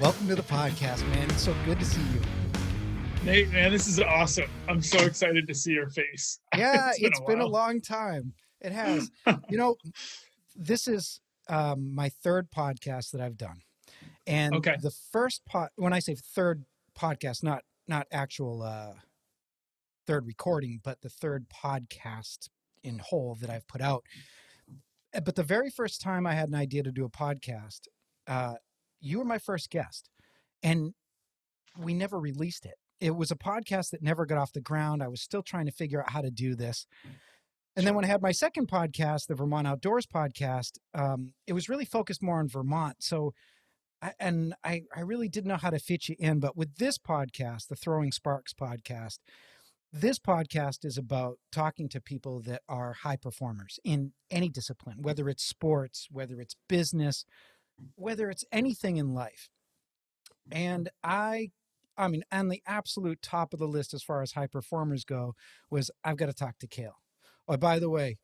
Welcome to the podcast, man. It's so good to see you. Nate, man, this is awesome. I'm so excited to see your face. Yeah, it's been a long time. It has. This is my third podcast that I've done. And Okay. the first when I say third podcast, not actual third recording, but the third podcast in whole that I've put out. But the very first time I had an idea to do a podcast, you were my first guest, and we never released it. It was a podcast that never got off the ground. I was still trying to figure out how to do this. And then when I had my second podcast, the Vermont Outdoors podcast, it was really focused more on Vermont. So, I really didn't know how to fit you in. But with this podcast, the Throwing Sparks podcast, this podcast is about talking to people that are high performers in any discipline, whether it's sports, whether it's business, whether it's anything in life. And I mean, on the absolute top of the list as far as high performers go was I've got to talk to Kale. Oh, by the way,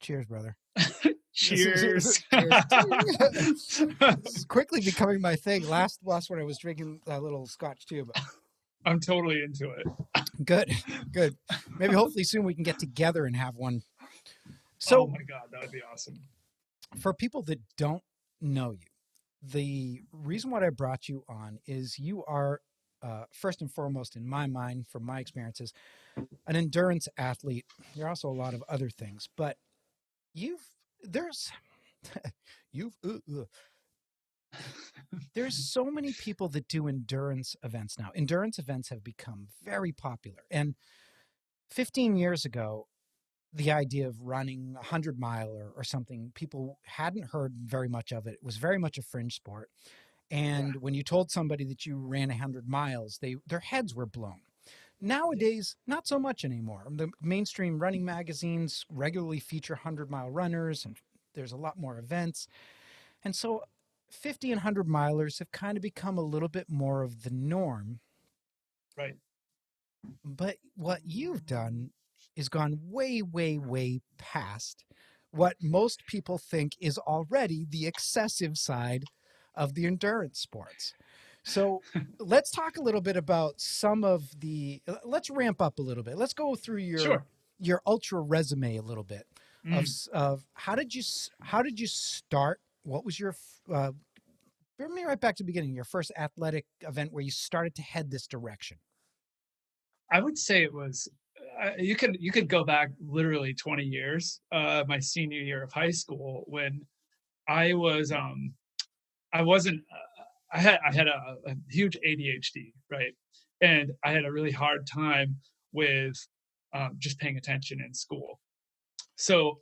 cheers, brother. Cheers. This is quickly becoming my thing. Last one I was drinking a little scotch too, but I'm totally into it. Good. Maybe hopefully soon we can get together and have one. So, oh my God, that would be awesome. For people that don't know you, the reason why I brought you on is you are, first and foremost, in my mind, from my experiences, an endurance athlete. You're also a lot of other things, but there's so many people that do endurance events now. Endurance events have become very popular. And 15 years ago, the idea of running 100-mile or something, people hadn't heard very much of it. It was very much a fringe sport. And when you told somebody that you ran 100 miles, their heads were blown. Nowadays, not so much anymore. The mainstream running magazines regularly feature 100-mile runners, and there's a lot more events. And so 50 and 100 milers have kind of become a little bit more of the norm. Right. But what you've done is gone way, way, way past what most people think is already the excessive side of the endurance sports. So let's talk a little bit about let's ramp up a little bit. Let's go through your ultra resume a little bit of how did you start? What was your, bring me right back to the beginning, your first athletic event where you started to head this direction. I would say it was, you could go back literally 20 years, my senior year of high school, when I had a huge ADHD, right? And I had a really hard time with just paying attention in school. So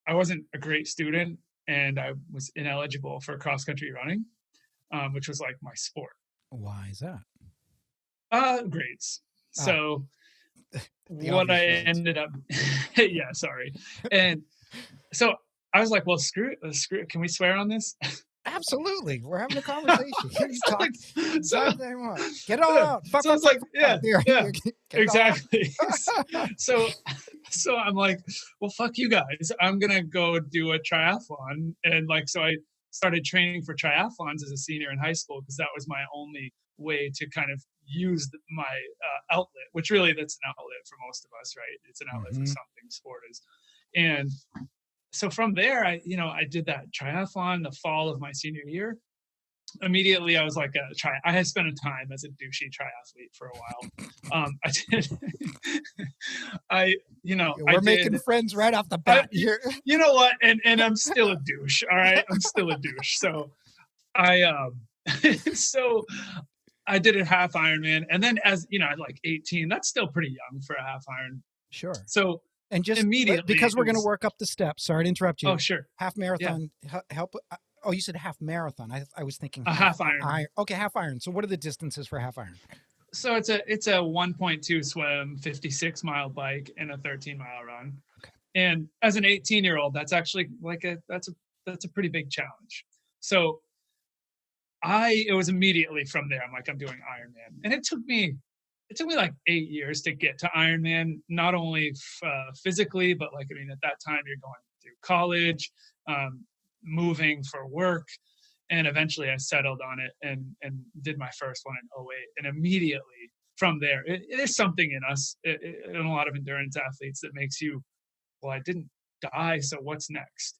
I wasn't a great student, and I was ineligible for cross-country running, which was like my sport. Why is that? Grades. So what I ended up, yeah, sorry. And so I was like, well, screw it. Can we swear on this? Absolutely. We're having a conversation. You talk exactly you want. Get it all out. So it's like, yeah, exactly. So I'm like, well, fuck you guys. I'm going to go do a triathlon. And so I started training for triathlons as a senior in high school, because that was my only way to kind of use my outlet, which really that's an outlet for most of us, right? It's an outlet for something sport is. And so from there, I did that triathlon the fall of my senior year. Immediately, I was like, I had spent a time as a douchey triathlete for a while. I did. We're making friends right off the bat here. You know what? And I'm still a douche. All right, I'm still a douche. So I did a half Ironman, and then at 18, that's still pretty young for a half Iron. Sure. So. And just immediately, because we're going to work up the steps. Sorry to interrupt you. Oh, sure. Half marathon. Yeah. Help. Oh, you said half marathon. I was thinking a half Iron. Okay, half Iron. So what are the distances for half Iron? So it's a 1.2 swim, 56-mile bike, and a 13-mile run. Okay. And as an 18-year-old, that's actually that's a pretty big challenge. So it was immediately from there. I'm doing Ironman, and it took me like 8 years to get to Ironman, not only physically, but at that time you're going through college, moving for work. And eventually I settled on it and did my first one in '08. And immediately from there, there's something in us, in a lot of endurance athletes, that makes you, well, I didn't die, so what's next,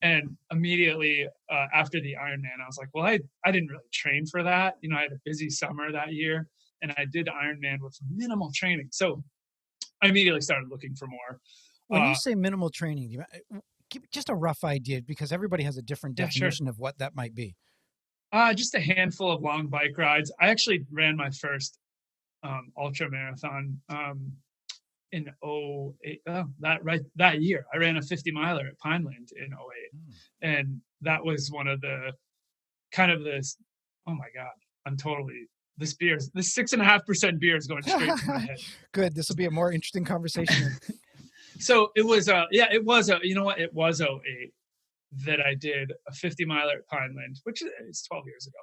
And immediately after the Ironman, I was like, well, I didn't really train for that. I had a busy summer that year, and I did Ironman with minimal training. So I immediately started looking for more. When you say minimal training, give just a rough idea, because everybody has a different Yeah, sure. definition of what that might be. Just a handful of long bike rides. I actually ran my first ultra marathon in '08. That year. I ran a 50 miler at Pineland in '08. And that was one of the kind of this, oh my God, I'm totally, this 6.5% beer is going straight to my head. Good. This will be a more interesting conversation. So it was, it was '08 that I did a 50 miler at Pineland, which is 12 years ago.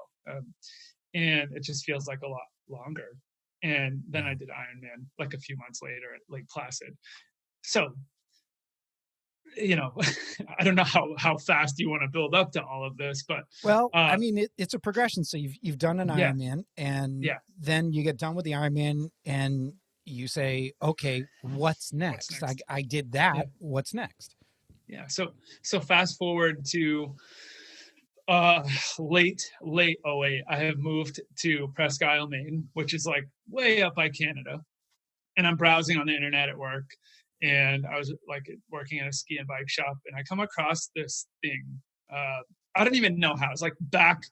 And it just feels like a lot longer. And then I did Ironman like a few months later at Lake Placid. So, I don't know how fast you want to build up to all of this, but well, I mean, it's a progression. So you've done an Ironman, and then you get done with the Ironman, and you say, okay, what's next? I did that. Yeah. What's next? Yeah. So fast forward to late '08, I have moved to Presque Isle, Maine, which is like way up by Canada. And I'm browsing on the internet at work. And I was like working in a ski and bike shop, and I come across this thing. I don't even know how. It's like back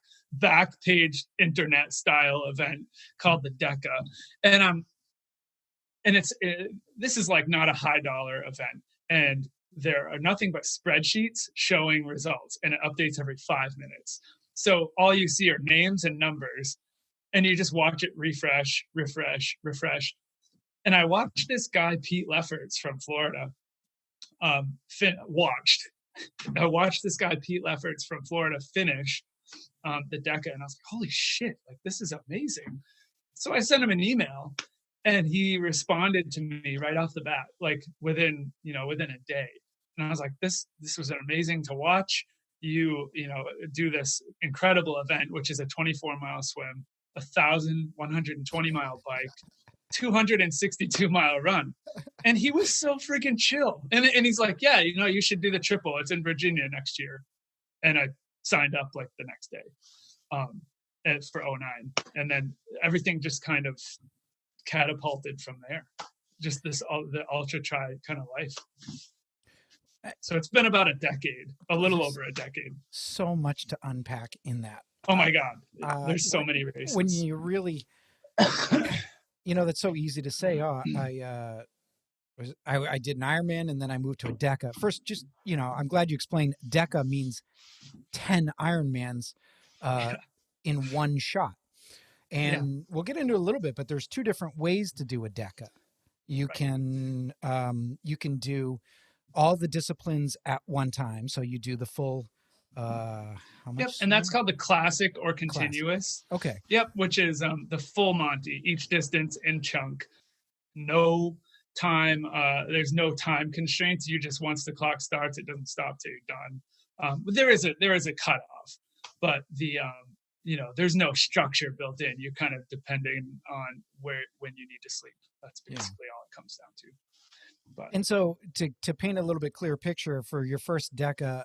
page internet style event called the Deca. And this is like not a high dollar event. And there are nothing but spreadsheets showing results, and it updates every 5 minutes. So all you see are names and numbers, and you just watch it refresh. And I watched this guy, Pete Lefferts from Florida, I watched this guy, Pete Lefferts from Florida, finish the Deca, and I was like, holy shit, like this is amazing. So I sent him an email, and he responded to me right off the bat, like within a day. And I was like, this was amazing to watch. You do this incredible event, which is a 24-mile swim, 1,120-mile bike, 262-mile run. And he was so freaking chill. And he's like, yeah, you should do the triple. It's in Virginia next year. And I signed up like the next day for '09. And then everything just kind of catapulted from there. Just the ultra tri kind of life. So it's been about a little over a decade. So much to unpack in that. Oh my God. There's so many races. When you really, that's so easy to say. Oh, I did an Ironman, and then I moved to a Deca. First, just, I'm glad you explained Deca means 10 Ironmans in one shot. And we'll get into it a little bit, but there's two different ways to do a Deca. You can do all the disciplines at one time. So you do the full, how much? Yep, and that's called the classic or continuous. Classic. Okay. Yep, which is the full Monty, each distance in chunk. No time, there's no time constraints. You just, once the clock starts, it doesn't stop till you're done. But there is a cutoff, but there's no structure built in. You're kind of depending on when you need to sleep. That's basically all it comes down to. And so to paint a little bit clearer picture for your first Deca,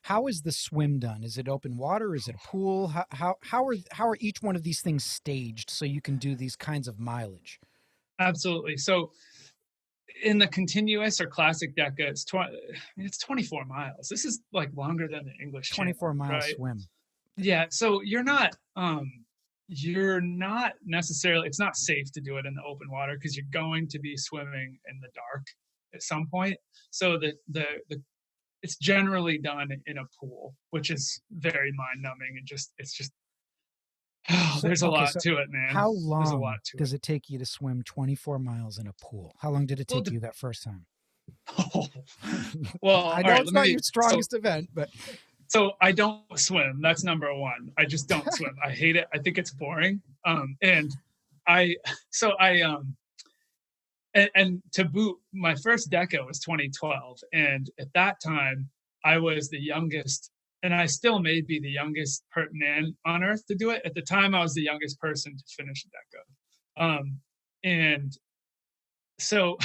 how is the swim done? Is it open water? Is it a pool? How are each one of these things staged so you can do these kinds of mileage? Absolutely. So in the continuous or classic Deca, it's 24 miles. This is like longer than the English 24-mile swim. Yeah. So you're not necessarily, it's not safe to do it in the open water because you're going to be swimming in the dark at some point. So it's generally done in a pool, which is very mind numbing, and there's a lot to it, man. How long does it take you to swim 24 miles in a pool? How long did it take you that first time? Well, I know it's not your strongest event, but so I don't swim. That's number one. I just don't swim. I hate it. I think it's boring. And to boot, my first Deca was 2012. And at that time, I was the youngest and I still may be the youngest man on earth to do it. At the time, I was the youngest person to finish a DECA. And so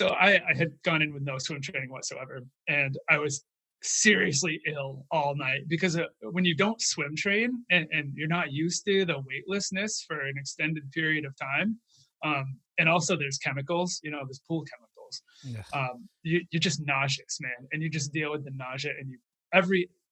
I had gone in with no swim training whatsoever, and I was seriously ill all night because when you don't swim train and you're not used to the weightlessness for an extended period of time, and also there's chemicals, there's pool chemicals. Yeah. You're just nauseous, man, and you just deal with the nausea, and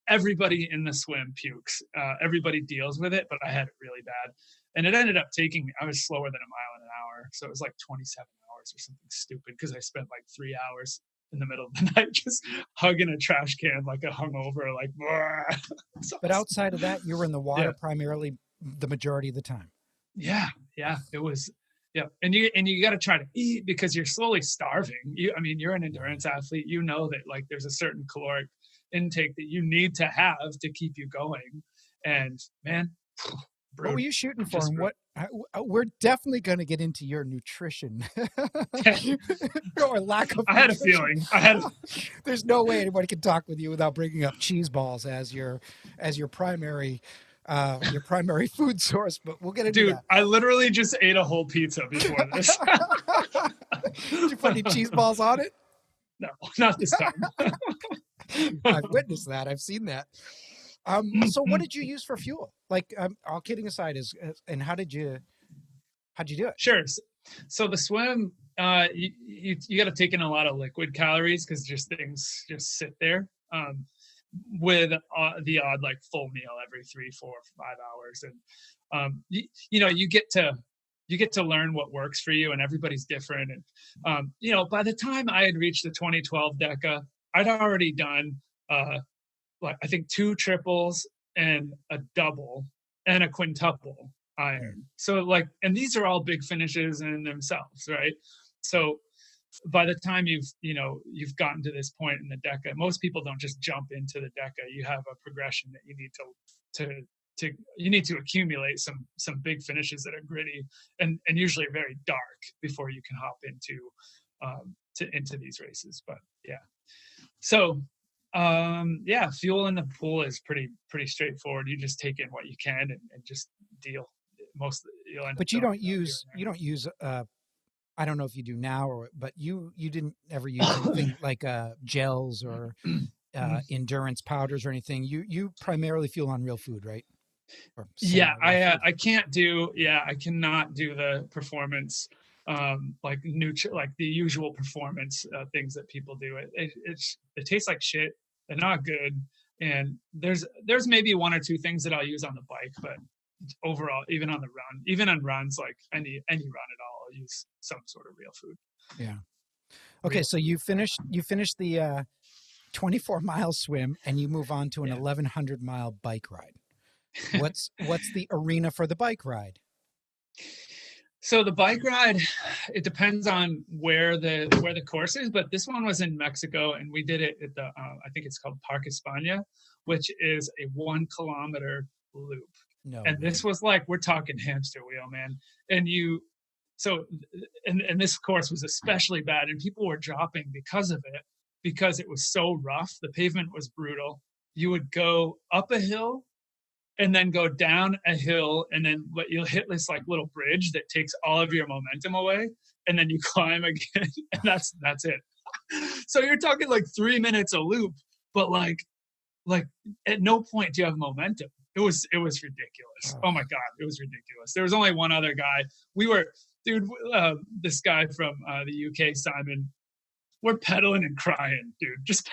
everybody in the swim pukes. Everybody deals with it, but I had it really bad, and it ended up taking me. I was slower than a mile an hour, so it was like 27 hours or something stupid because I spent like 3 hours in the middle of the night just hugging a trash can like a hungover, like. But outside of that, you were in the water primarily the majority of the time. Yeah, it was. Yeah, and you got to try to eat because you're slowly starving. You're an endurance athlete. You know that like there's a certain caloric intake that you need to have to keep you going. And man, what were you shooting for? And what we're definitely going to get into your nutrition or lack of. I had a feeling. There's no way anybody can talk with you without bringing up cheese balls as your primary. Your primary food source, but we'll get into that. I literally just ate a whole pizza before this. Did you put any cheese balls on it? No, not this time. I've witnessed that. I've seen that. So what did you use for fuel? Like, all kidding aside, and how did you do it? Sure. So the swim, you got to take in a lot of liquid calories because things just sit there. With the odd like full meal every 3, 4, 5 hours, and you get to learn what works for you, and everybody's different. And by the time I had reached the 2012 DECA, I'd already done I think 2 triples and a double and a quintuple iron. So and these are all big finishes in themselves, right? So by the time you've gotten to this point in the DECA, most people don't just jump into the DECA. You have a progression that you need to accumulate some big finishes that are gritty and usually very dark before you can hop into these races. But yeah, so fuel in the pool is pretty straightforward. You just take in what you can and just deal. But you don't use I don't know if you do now, but you didn't ever use anything like gels or endurance powders or anything. You primarily fuel on real food, right? I cannot do the performance like the usual performance things that people do. It tastes like shit. They're not good, and there's maybe 1 or 2 things that I'll use on the bike, but overall, even on runs, like any run at all, I'll use some sort of real food. Yeah. Okay, so you finished the 24-mile swim, and you move on to an 1,100-mile bike ride. What's the arena for the bike ride? So the bike ride, it depends on where the course is, but this one was in Mexico, and we did it at the I think it's called Parque España, which is a 1 kilometer loop. No, and this was like, we're talking hamster wheel, man. And this course was especially bad, and people were dropping because of it, because it was so rough. The pavement was brutal. You would go up a hill and then go down a hill, and then you'll hit this like little bridge that takes all of your momentum away, and then you climb again, and that's it. So you're talking like 3 minutes a loop, but like at no point do you have momentum. It was ridiculous. Oh my God, it was ridiculous. There was only one other guy. This guy from the UK, Simon, we're pedaling and crying, dude. Just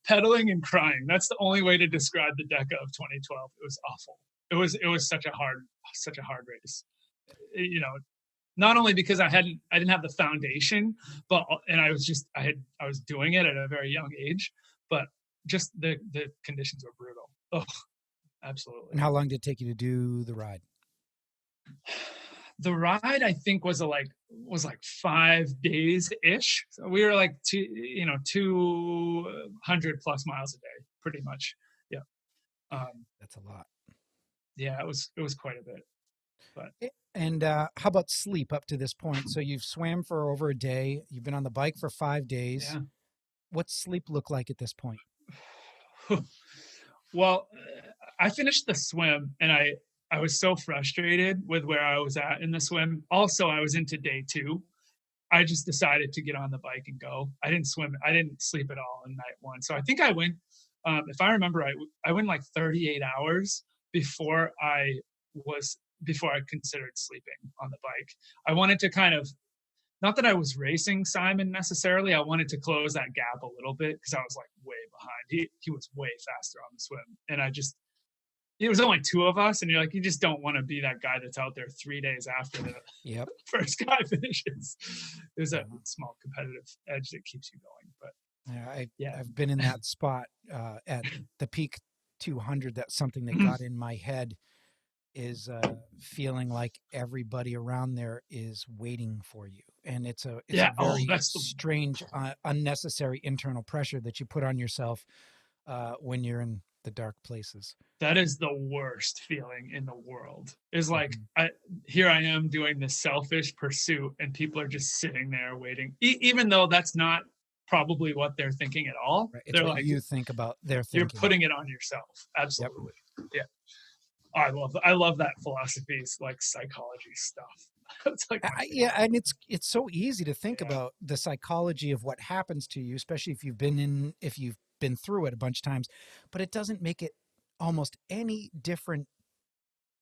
pedaling and crying. That's the only way to describe the DECA of 2012. It was awful. It was such a hard race. Not only because I didn't have the foundation, and I was doing it at a very young age, but just the conditions were brutal. Oh, absolutely. And how long did it take you to do the ride? The ride, I think, was like 5 days ish. So we were like 200 plus miles a day, pretty much. Yeah. That's a lot. Yeah, it was quite a bit. But and how about sleep up to this point? So you've swam for over a day. You've been on the bike for 5 days. Yeah. What's sleep look like at this point? Well, I finished the swim and I was so frustrated with where I was at in the swim. Also, I was into day 2. I just decided to get on the bike and go. I didn't sleep at all in night 1. So I think I went, if I remember right, I went like 38 hours before was before I considered sleeping on the bike. I wanted to kind of, not that I was racing Simon necessarily. I wanted to close that gap a little bit because I was like way behind. He was way faster on the swim, and it was only 2 of us, and you're like, you just don't want to be that guy that's out there 3 days after the Yep. first guy finishes. There's a small competitive edge that keeps you going, but I've been in that spot at the peak 200. That's something that got in my head, is feeling like everybody around there is waiting for you, and it's a very strange, unnecessary internal pressure that you put on yourself when you're in the dark places. That is the worst feeling in the world. Is like, here I am doing this selfish pursuit, and people are just sitting there waiting, even though that's not probably what they're thinking at all. Right. It's they're what like, you think about their thinking. You're putting it on yourself. Absolutely. Yep. Yeah. I love that philosophy. It's like psychology stuff. It's like and it's so easy to think about the psychology of what happens to you, especially if you've been through it a bunch of times, but it doesn't make it almost any different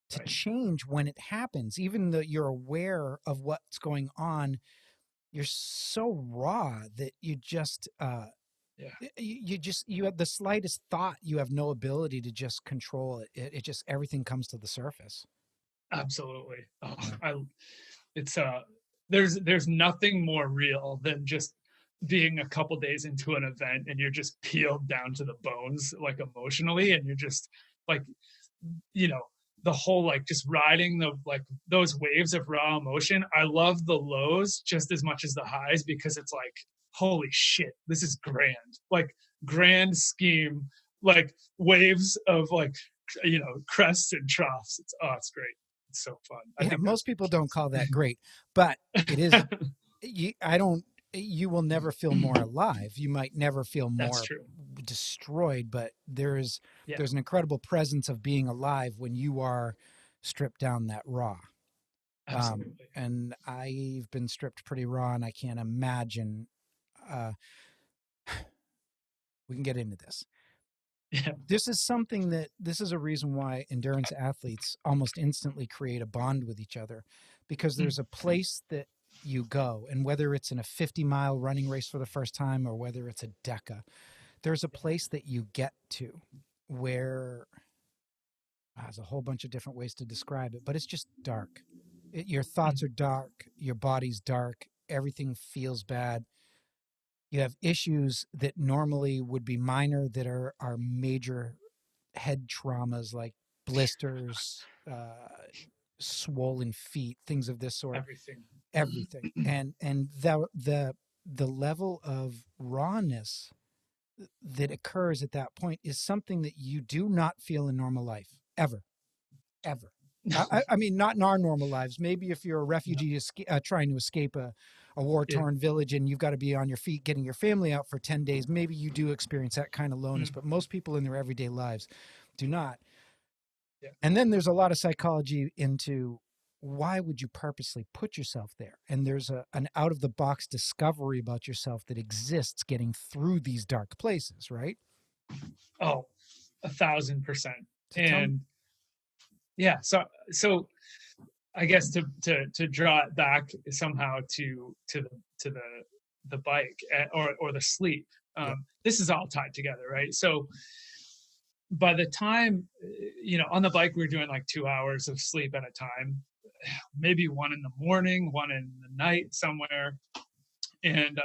to change when it happens. Even though you're aware of what's going on, you're so raw that you just you have the slightest thought, you have no ability to just control it. It just, everything comes to the surface. Absolutely. It's there's nothing more real than just being a couple days into an event and you're just peeled down to the bones, like emotionally, and you're just like, the whole, like, just riding those waves of raw emotion. I love the lows just as much as the highs, because it's like, holy shit, this is grand, like grand scheme, like waves of like, crests and troughs. It's great. It's so fun. Most people don't call that great, but it is. You will never feel more alive. You might never feel more destroyed, but there's an incredible presence of being alive when you are stripped down that raw. Absolutely. And I've been stripped pretty raw, and I can't imagine. We can get into this. Yeah. This is a reason why endurance athletes almost instantly create a bond with each other, because there's a place that you go, and whether it's in a 50-mile running race for the first time or whether it's a Deca, there's a place that you get to where there's a whole bunch of different ways to describe it, but it's just dark. Your thoughts are dark, your body's dark, everything feels bad. You have issues that normally would be minor that are major head traumas, like blisters, swollen feet, things of this sort. Everything. And the level of rawness that occurs at that point is something that you do not feel in normal life, ever. I mean, not in our normal lives. Maybe if you're a refugee trying to escape a war-torn village and you've got to be on your feet getting your family out for 10 days, maybe you do experience that kind of lowness, but most people in their everyday lives do not. Yeah. And then there's a lot of psychology into why would you purposely put yourself there? And there's an out-of-the-box discovery about yourself that exists getting through these dark places, right? Oh, 1,000%. And yeah, so I guess to draw it back somehow to the bike or the sleep. This is all tied together, right? So by the time, on the bike, we were doing like 2 hours of sleep at a time, maybe 1 in the morning, 1 in the night somewhere. And,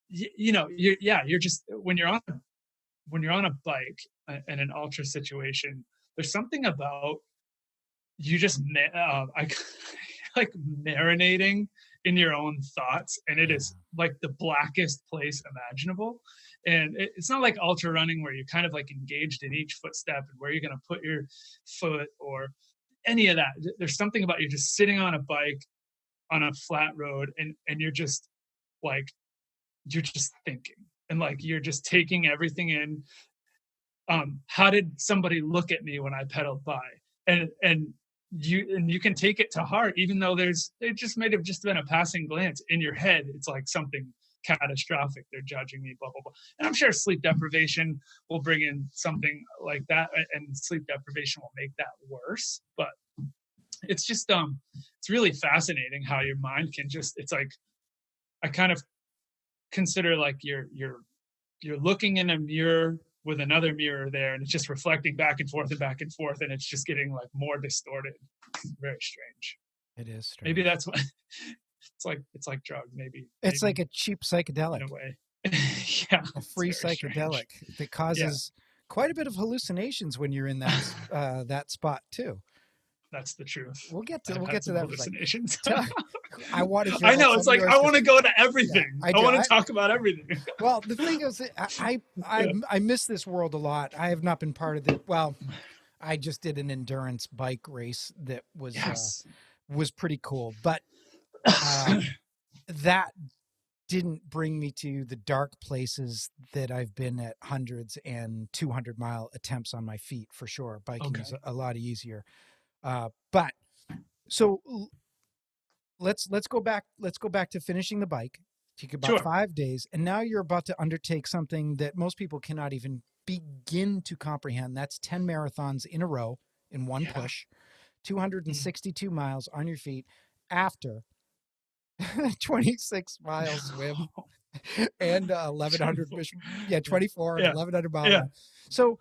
you're just, when you're on a bike in an ultra situation, there's something about you just, like marinating in your own thoughts, and it is like the blackest place imaginable. And it's not like ultra running where you're kind of like engaged in each footstep and where you're going to put your foot or any of that. There's something about you just sitting on a bike on a flat road, and you're just like, you're just thinking, and like you're just taking everything in. how did somebody look at me when I pedaled by? And you can take it to heart, even though it just might have just been a passing glance. In your head, it's like something catastrophic. They're judging me, blah blah blah. And I'm sure sleep deprivation will bring in something like that, and sleep deprivation will make that worse. But it's just it's really fascinating how your mind can just, it's like, I kind of consider like you're looking in a mirror with another mirror there, and it's just reflecting back and forth and back and forth, and it's just getting like more distorted. It's very strange. It is strange. Maybe that's what it's like drugs. Maybe it's like a cheap psychedelic in a way. Yeah, a free psychedelic that causes quite a bit of hallucinations when you're in that that spot too. That's the truth. We'll get to that. Hallucinations. I want to hear. I know. It's like I want to go to everything. Yeah, I want to talk about everything. Well, the thing is, I miss this world a lot. I have not been part of it. Well, I just did an endurance bike race that was pretty cool, but that didn't bring me to the dark places that I've been at 100 and 200-mile attempts on my feet for sure. Biking is a lot easier. But so let's go back to finishing the bike. Take about 5 days, and now you're about to undertake something that most people cannot even begin to comprehend. That's 10 marathons in a row in one push, 262 miles on your feet after 26 mile swim and 1100 24 and 1100 miles. So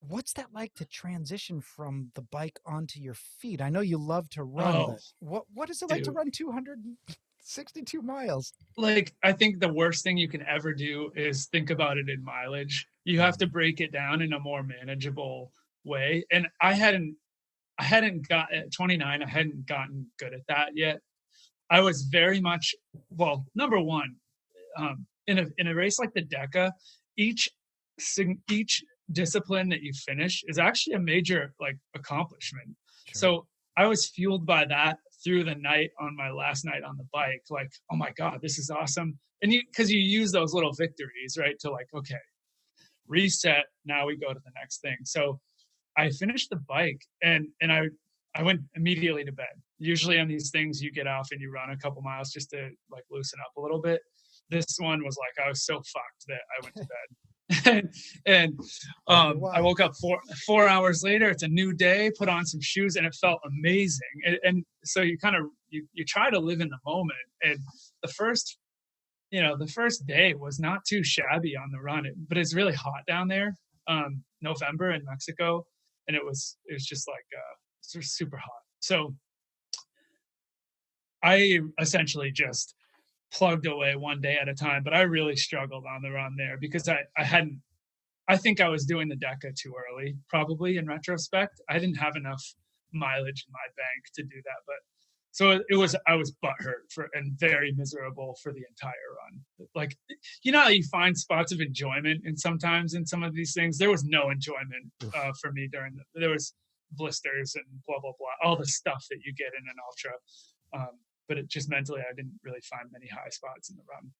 what's that like to transition from the bike onto your feet? I know you love to run, but what is it like to run 262 miles? Like, I think the worst thing you can ever do is think about it in mileage. You have to break it down in a more manageable way. And I hadn't got at 29, I hadn't gotten good at that yet. I was very much, well, number one, in a race like the Deca, each discipline that you finish is actually a major like accomplishment. Sure. So I was fueled by that through the night on my last night on the bike. Like, oh my God, this is awesome. And because you use those little victories, right? To like, okay, reset. Now we go to the next thing. So I finished the bike and I went immediately to bed. Usually on these things, you get off and you run a couple miles just to like loosen up a little bit. This one was like, I was so fucked that I went to bed. and I woke up 4 hours later. It's a new day, put on some shoes, and it felt amazing. And so you kind of, you try to live in the moment. And the first day was not too shabby on the run, but it's really hot down there. November in Mexico. And it was just like, super hot. So I essentially just plugged away one day at a time, but I really struggled on the run there because I think I was doing the Deca too early, probably in retrospect. I didn't have enough mileage in my bank to do that, but so I was butthurt and very miserable for the entire run. Like, you know how you find spots of enjoyment and sometimes in some of these things, there was no enjoyment for me there was blisters and blah, blah, blah, all the stuff that you get in an ultra. But it just mentally, I didn't really find many high spots in the run.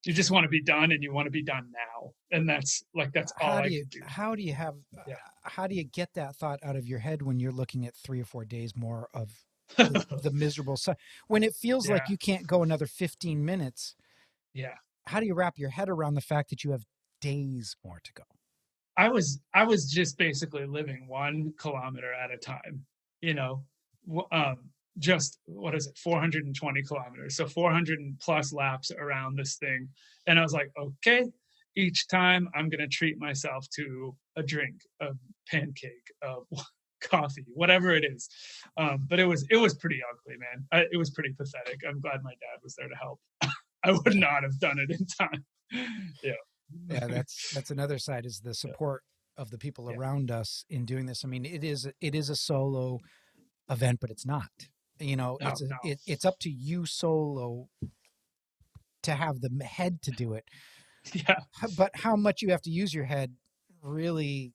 You just want to be done and you want to be done now. And that's all I can do. How do you get that thought out of your head when you're looking at 3 or 4 days more of the miserable side? When it feels like you can't go another 15 minutes. Yeah. How do you wrap your head around the fact that you have days more to go? I was just basically living 1 kilometer at a time, just, 420 kilometers. So 400 plus laps around this thing. And I was like, okay, each time I'm going to treat myself to a drink, a pancake, coffee, whatever it is. But it was pretty ugly, man. It was pretty pathetic. I'm glad my dad was there to help. I would not have done it in time. Yeah, that's another side, is the support of the people around us in doing this. I mean, it is a solo event, but it's not. It's up to you solo to have the head to do it. Yeah. But how much you have to use your head, really,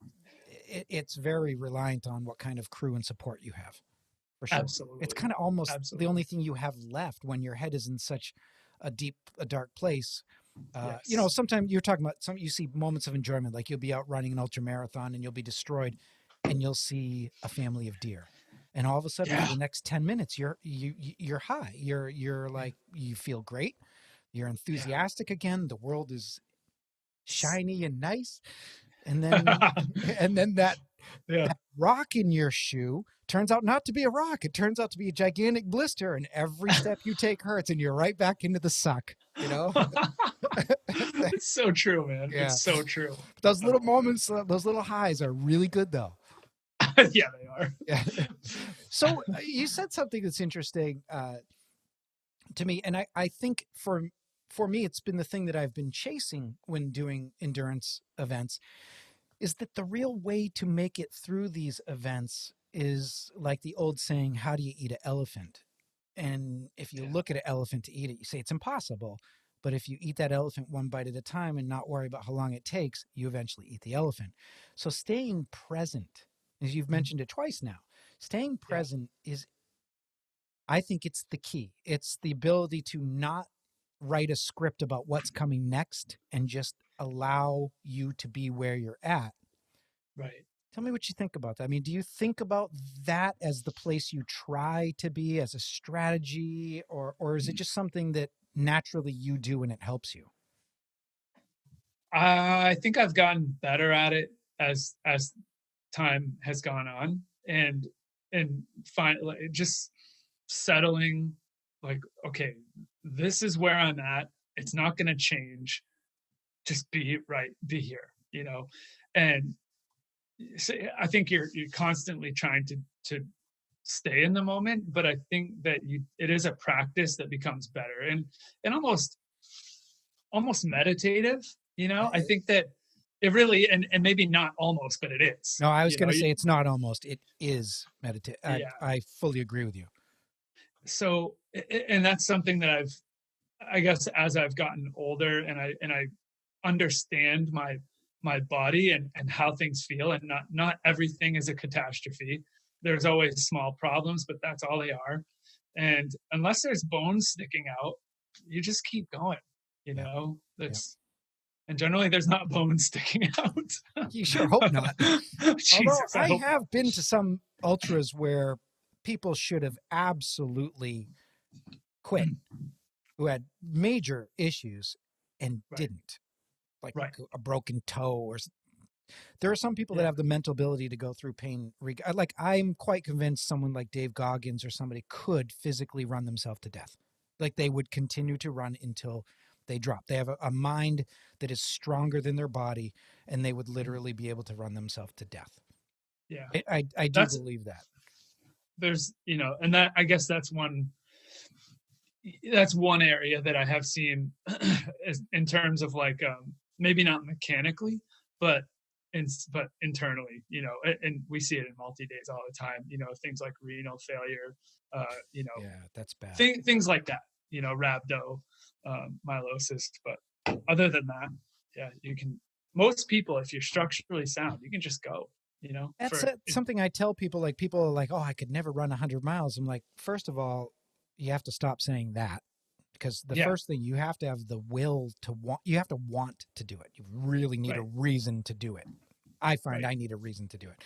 it's very reliant on what kind of crew and support you have. For sure. Absolutely. It's kind of almost the only thing you have left when your head is in such a dark place. You know, Yes. sometimes you're talking about you see moments of enjoyment, like you'll be out running an ultra marathon and you'll be destroyed and you'll see a family of deer. And all of a sudden for Yeah. the next 10 minutes, you're high. You're like, you feel great. You're Yeah. enthusiastic again. The world is shiny and nice. And then, and then Yeah. that rock in your shoe turns out not to be a rock. It turns out to be a gigantic blister. And every step you take hurts and you're right back into the suck, you know? It's so true, man. Yeah. It's so true. Those little moments, those little highs are really good though. Yeah, they are. Yeah. So you said something that's interesting to me. And I think for me, it's been the thing that I've been chasing when doing endurance events is that the real way to make it through these events is like the old saying, how do you eat an elephant? And if you Yeah. look at an elephant to eat it, you say it's impossible. But if you eat that elephant one bite at a time and not worry about how long it takes, you eventually eat the elephant. So staying present, as you've mentioned it twice now, staying Yeah. present is, I think it's the key. It's the ability to not write a script about what's coming next and just allow you to be where you're at. Right. Tell me what you think about that. I mean, do you think about that as the place you try to be as a strategy, or is it just something that naturally you do and it helps you? I think I've gotten better at it as time has gone on, and find like, just settling like, okay, this is where I'm at. It's not going to change. Just be right, be here, you know. And so I think you're constantly trying to stay in the moment, but I think that you it is a practice that becomes better and almost meditative, you know. I think that it really and maybe not almost, but it is, No, I was you know. going to say it's not almost, it is meditate. Yeah. I fully agree with you. So and that's something that I guess as I've gotten older and I understand my body and how things feel, and not everything is a catastrophe. There's always small problems, but that's all they are. And unless there's bones sticking out, you just keep going, you Yeah. know. Yeah. That's and generally there's not bones sticking out. You sure hope not. Although Jesus, I I hope not. have been to some ultras where people should have absolutely quit, who had major issues and Right, didn't, like right. a broken toe or there are some people that Yeah, have the mental ability to go through pain. Like I'm quite convinced someone like Dave Goggins or somebody could physically run themselves to death. Like they would continue to run until they drop. They have a mind that is stronger than their body, and they would literally be able to run themselves to death. yeah. I do That's believe that. there's and that I guess that's one area that I have seen in terms of like maybe not mechanically, but but internally, and we see it in multi days all the time. Things like renal failure, uh, you know, Yeah, that's bad. things like that. Rhabdo, myeliosis. But other than that, yeah, you can. Most people, if you're structurally sound, you can just go. That's something I tell people. Like people are like, "Oh, I could never run 100 miles." I'm like, first of all, you have to stop saying that because the yeah, first thing you have to have the will to want. You have to want to do it. You really need a right, reason to do it. I find right, I need a reason to do it.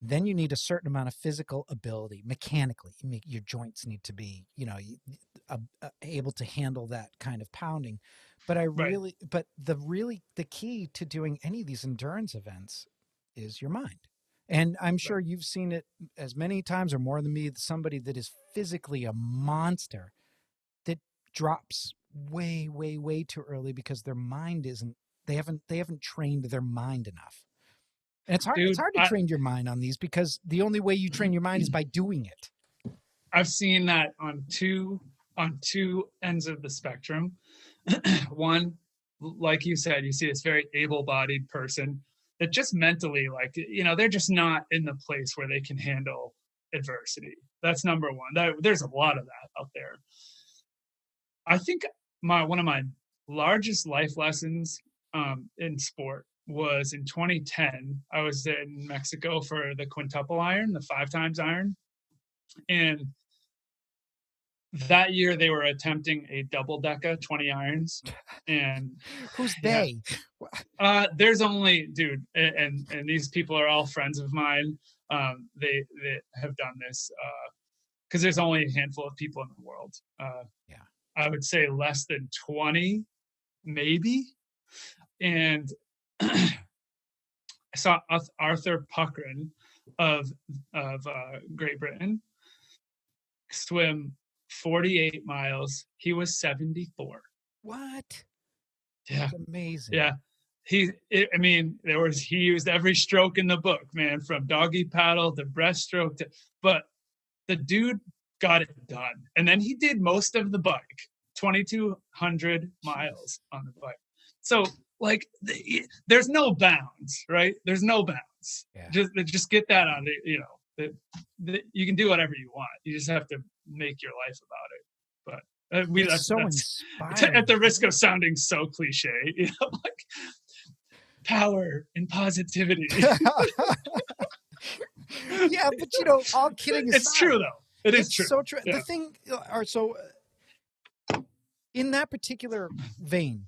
Then you need a certain amount of physical ability, mechanically. Your joints need to be, able to handle that kind of pounding. But right, the key to doing any of these endurance events is your mind. And I'm right. sure you've seen it as many times or more than me, somebody that is physically a monster that drops way, way, way too early because their mind isn't, they haven't trained their mind enough. And it's Dude, hard to train your mind on these because the only way you train your mind is by doing it. I've seen that on two ends of the spectrum. One, like you said, you see this very able-bodied person that just mentally, like, they're just not in the place where they can handle adversity. That's number one. There's a lot of that out there. I think one of my largest life lessons in sport was in 2010. I was in Mexico for the quintuple iron, the 5 times iron, and that year they were attempting a double Deca 20 irons, and Who's yeah, they? there's only dude, and these people are all friends of mine. They have done this because there's only a handful of people in the world. Yeah. I would say less than 20, maybe. And I saw Arthur Puckrin of Great Britain swim 48 miles. He was 74. What? Yeah, That's amazing. yeah. I mean, he used every stroke in the book, man, from doggy paddle to breaststroke but the dude got it done. And then he did most of the bike, 2,200 miles on the bike. So like, there's no bounds, right? There's no bounds. Yeah. Just get that on it. You know, you can do whatever you want. You just have to make your life about it. But that's so inspiring. At the risk of sounding so cliche, you know, like power and positivity. Yeah, but you know, all kidding aside, it's true though. It's true. So true. Yeah. The thing, so in that particular vein,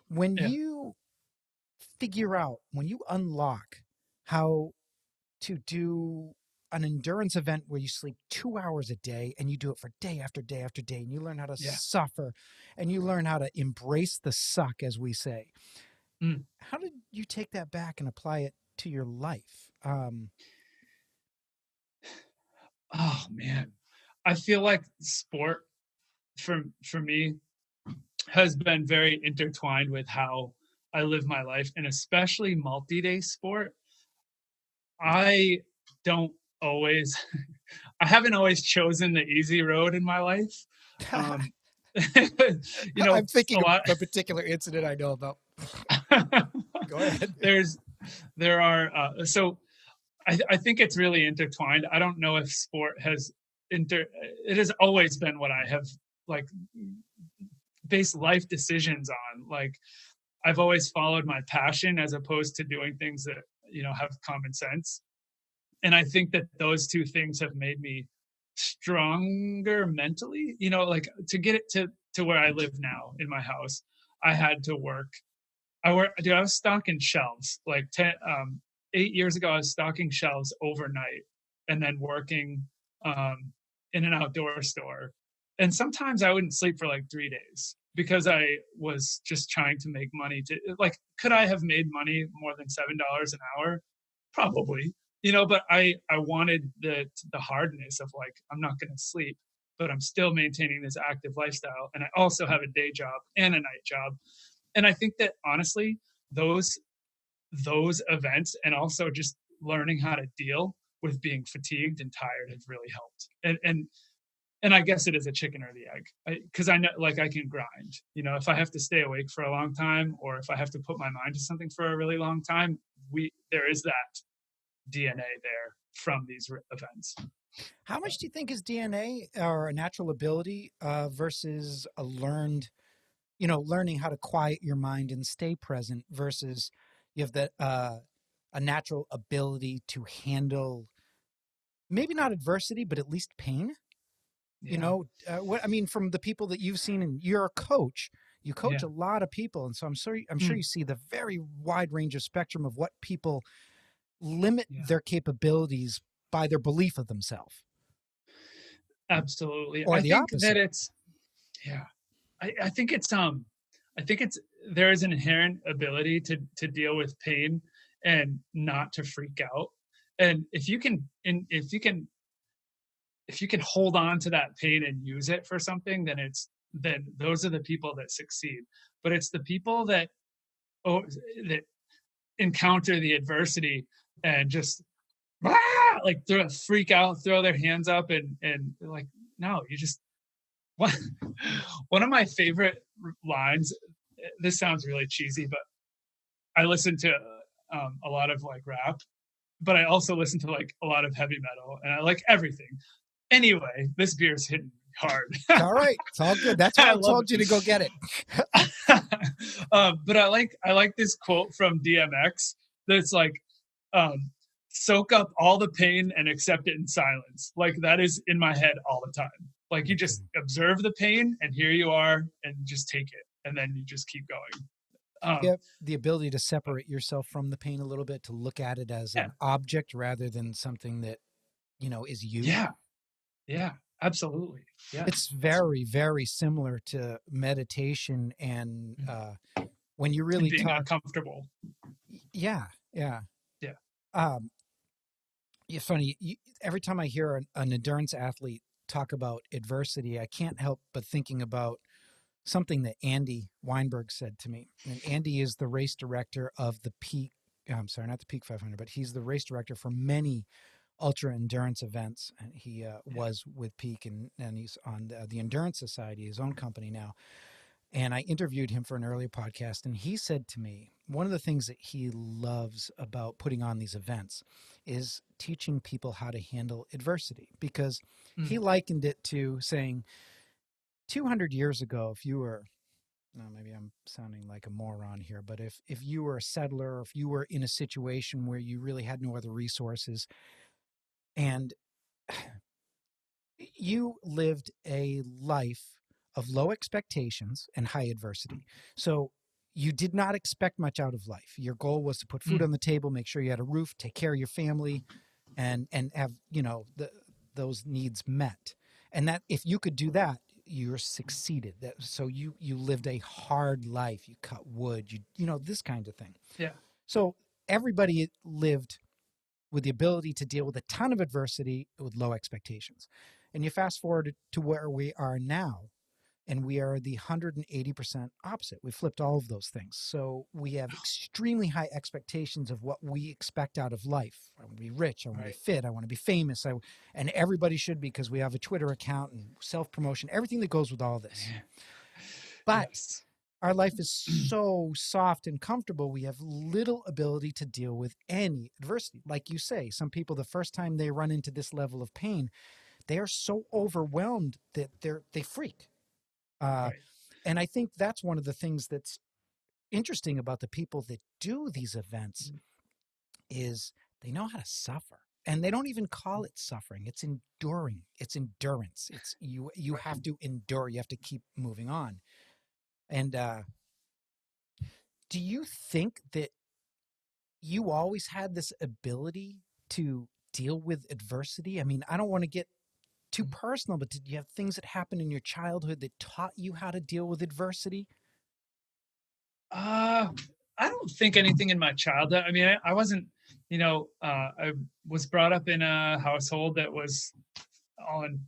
when you figure out, when you unlock how to do an endurance event where you sleep 2 hours a day and you do it for day after day after day, and you learn how to suffer and you learn how to embrace the suck, as we say. How did you take that back and apply it to your life? Oh man, I feel like sport for me has been very intertwined with how I live my life, and especially multi-day sport. I don't always, I haven't always chosen the easy road in my life. You know, I'm thinking of a particular incident I know about. Go ahead. There are so I think it's really intertwined. I don't know if sport has it has always been what I have like based life decisions on. Like I've always followed my passion as opposed to doing things that, you know, have common sense. And I think that those two things have made me stronger mentally, you know, like to get it to where I live now in my house. I had to work. I was stocking shelves like 8 years ago. I was stocking shelves overnight and then working in an outdoor store. And sometimes I wouldn't sleep for like 3 days because I was just trying to make money like, could I have made money more than $7 an hour? Probably, you know, but I wanted the hardness of like, I'm not going to sleep, but I'm still maintaining this active lifestyle. And I also have a day job and a night job. And I think that honestly, those events and also just learning how to deal with being fatigued and tired has really helped. And I guess it is a chicken or the egg, because I know, like, I can grind. You know, if I have to stay awake for a long time, or if I have to put my mind to something for a really long time, there is that DNA there from these events. How much do you think is DNA or a natural ability versus a learned, you know, learning how to quiet your mind and stay present versus you have that a natural ability to handle maybe not adversity, but at least pain? Yeah. You know, what I mean, from the people that you've seen, and you're a coach, you coach a lot of people. And so I'm sure you see the very wide range of spectrum of what people limit their capabilities by their belief of themselves. Absolutely. Or I the think opposite. that it's, I think it's there is an inherent ability to deal with pain and not to freak out. And if you can hold on to that pain and use it for something, then those are the people that succeed. But it's the people that encounter the adversity and just like freak out, throw their hands up, and like, no, you just one of my favorite lines. This sounds really cheesy, but I listen to a lot of like rap, but I also listen to like a lot of heavy metal, and I like everything. Anyway, this beer's hitting hard. All right, it's all good. That's why I told you to go get it. But I like this quote from DMX that's like, soak up all the pain and accept it in silence. Like, that is in my head all the time. Like you just observe the pain and here you are and just take it. And then you just keep going. Yep, the ability to separate yourself from the pain a little bit, to look at it as an object rather than something that, is you. Yeah, absolutely. Yeah. It's very, very similar to meditation and when you really being talk uncomfortable. Yeah. It's funny. Every time I hear an endurance athlete talk about adversity, I can't help but thinking about something that Andy Weinberg said to me. And Andy is the race director of the Peak. I'm sorry, not the Peak 500, but he's the race director for many ultra endurance events. And he was with Peak, and he's on the Endurance Society, his own company now. And I interviewed him for an earlier podcast, and he said to me, one of the things that he loves about putting on these events is teaching people how to handle adversity, because he likened it to saying 200 years ago, if you were, maybe I'm sounding like a moron here, but if you were a settler, or if you were in a situation where you really had no other resources and you lived a life of low expectations and high adversity. So you did not expect much out of life. Your goal was to put food on the table, make sure you had a roof, take care of your family, and have, those needs met. And that if you could do that, you're succeeded. So you lived a hard life. You cut wood, this kind of thing. Yeah. So everybody lived with the ability to deal with a ton of adversity with low expectations. And you fast forward to where we are now, and we are the 180% opposite. We flipped all of those things. So we have extremely high expectations of what we expect out of life. I want to be rich. I want to be fit. I want to be famous. And everybody should be, because we have a Twitter account and self-promotion, everything that goes with all this. But our life is so soft and comfortable. We have little ability to deal with any adversity. Like you say, some people, the first time they run into this level of pain, they are so overwhelmed that they freak. And I think that's one of the things that's interesting about the people that do these events is they know how to suffer, and they don't even call it suffering. It's enduring. It's endurance. It's you have to endure. You have to keep moving on. And do you think that you always had this ability to deal with adversity? I mean, I don't want to get too personal, but did you have things that happened in your childhood that taught you how to deal with adversity? I don't think anything in my childhood. I mean, I wasn't, I was brought up in a household that was on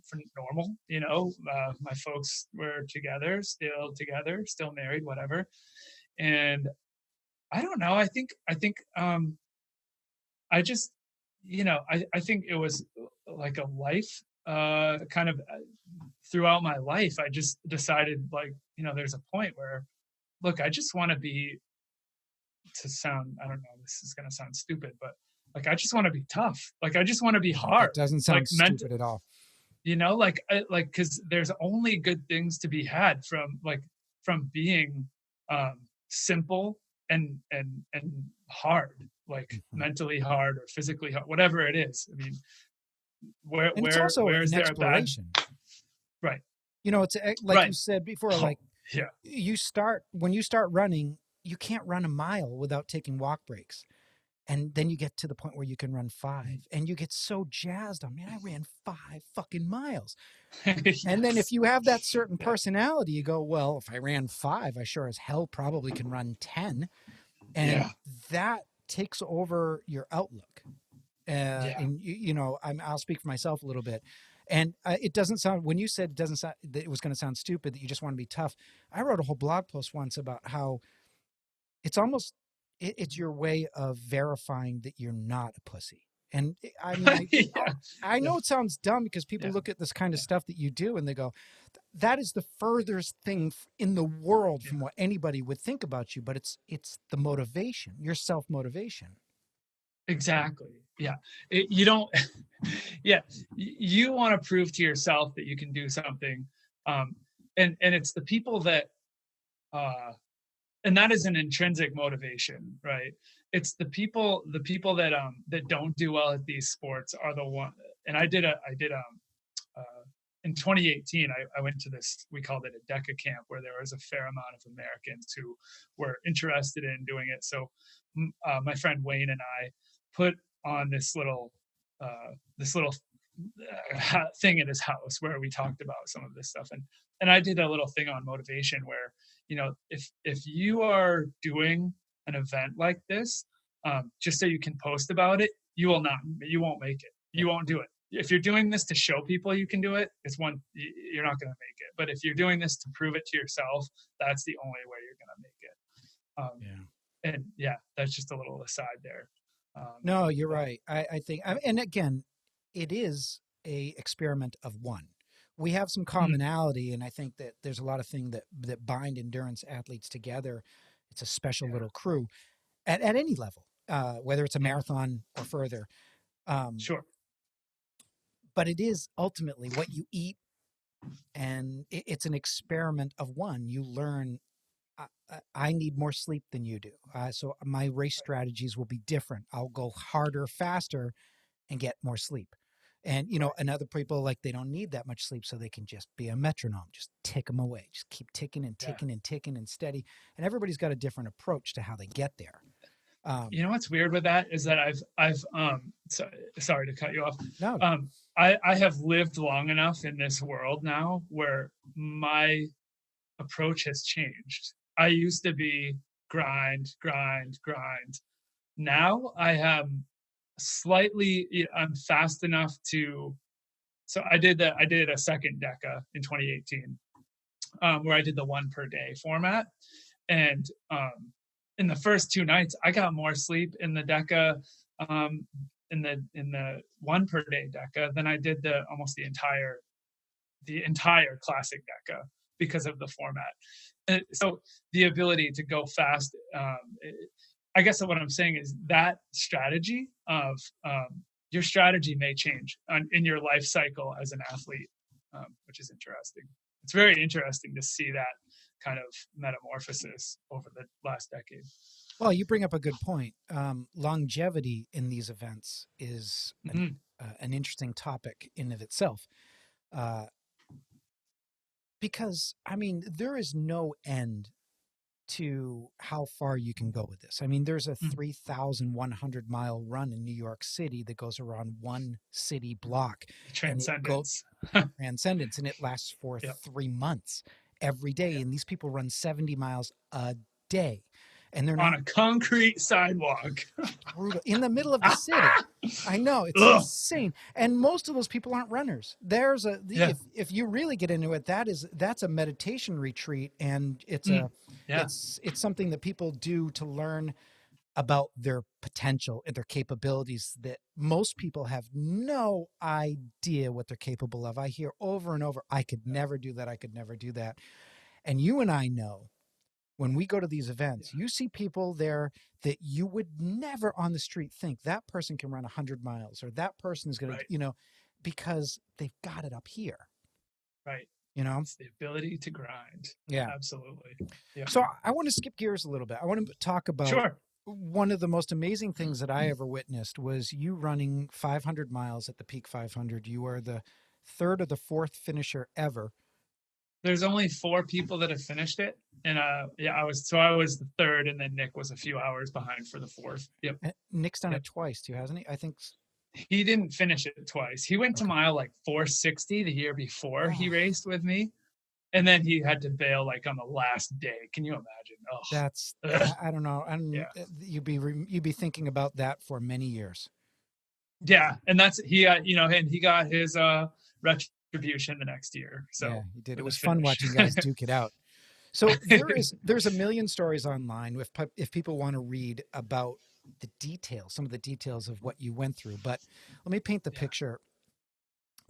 for normal. My folks were together, still married, whatever. And I don't know. I think I just, I think it was like a life kind of throughout my life. I just decided, like, there's a point where, look, I just want to be, I don't know, this is going to sound stupid, but like, I just want to be tough. Like, I just want to be hard. It doesn't sound stupid at all. Cause there's only good things to be had from being simple and hard, like mentally hard or physically hard, whatever it is. I mean, it's also where is an there exploration? Right. It's like you said before, like yeah. When you start running, you can't run a mile without taking walk breaks. And then you get to the point where you can run 5 and you get so jazzed on, man, I ran 5 fucking miles. Yes. And then if you have that certain personality, you go, well, if I ran 5, I sure as hell probably can run 10. And that takes over your outlook. And I'll speak for myself a little bit. And it doesn't sound, when you said it doesn't sound, that it was going to sound stupid, that you just want to be tough. I wrote a whole blog post once about how it's almost, it's your way of verifying that you're not a pussy. And I mean, I know it sounds dumb because people look at this kind of stuff that you do and they go, that is the furthest thing in the world from what anybody would think about you. But it's the motivation, your self-motivation. Exactly. Yeah. You don't, you want to prove to yourself that you can do something. And it's the people that, and that is an intrinsic motivation, right? It's the people that that don't do well at these sports are the one. And I did in 2018, I went to this, we called it a Deca camp, where there was a fair amount of Americans who were interested in doing it. So my friend Wayne and I put on this little thing at his house where we talked about some of this stuff. And I did a little thing on motivation where, if you are doing an event like this, just so you can post about it, you won't make it. You won't do it. If you're doing this to show people you can do it, you're not going to make it. But if you're doing this to prove it to yourself, that's the only way you're going to make it. And yeah, that's just a little aside there. No, you're right. I think, and again, it is a experiment of one. We have some commonality, and I think that there's a lot of things that bind endurance athletes together. It's a special little crew at any level, whether it's a marathon or further. Sure. But it is ultimately what you eat, and it's an experiment of one. You learn, I need more sleep than you do. So my race strategies will be different. I'll go harder, faster, and get more sleep. And, and other people, like, they don't need that much sleep, so they can just be a metronome, just tick them away, just keep ticking and ticking and ticking and steady. And everybody's got a different approach to how they get there. What's weird with that is that I've sorry to cut you off. No. I have lived long enough in this world now where my approach has changed. I used to be grind. Now I am I'm fast enough to, so I did a second Deca in 2018, where I did the 1 per day format. And in the first 2 nights, I got more sleep in the Deca, in the 1 per day Deca than I did almost the entire classic Deca, because of the format. And so the ability to go fast, I guess what I'm saying is that strategy of your strategy may change in your life cycle as an athlete, which is interesting. It's very interesting to see that kind of metamorphosis over the last decade. Well, you bring up a good point. Longevity in these events is an interesting topic in of itself. Because, there is no end to how far you can go with this. There's a 3,100 mile run in New York City that goes around one city block. Transcendence. Transcendence, and it lasts for 3 months every day. And these people run 70 miles a day. And they're on a concrete sidewalk. Brutal. In the middle of the city. I know, it's insane. And most of those people aren't runners. If you really get into it, that's a meditation retreat, and it's it's something that people do to learn about their potential and their capabilities that most people have no idea what they're capable of. I hear over and over, I could never do that. I could never do that. And you and I know, when we go to these events, you see people there that you would never on the street think that person can run 100 miles, or that person is going to, because they've got it up here. Right. It's the ability to grind. Yeah, absolutely. Yeah. So I want to skip gears a little bit. I want to talk about one of the most amazing things that I ever witnessed was you running 500 miles at the Peak 500. You are the 3rd or the 4th finisher ever. There's only 4 people that have finished it. And I was the 3rd, and then Nick was a few hours behind for the 4th. Yep. Nick's done it twice too, hasn't he? I think he didn't finish it twice. He went to mile 460 the year before he raced with me. And then he had to bail on the last day. Can you imagine? Oh, that's, I don't know. You'd be thinking about that for many years. Yeah. And that's, and he got his retribution the next year. So yeah, he did. It was fun watching guys duke it out. So there's a million stories online if people want to read about the details, some of the details of what you went through. But let me paint the picture.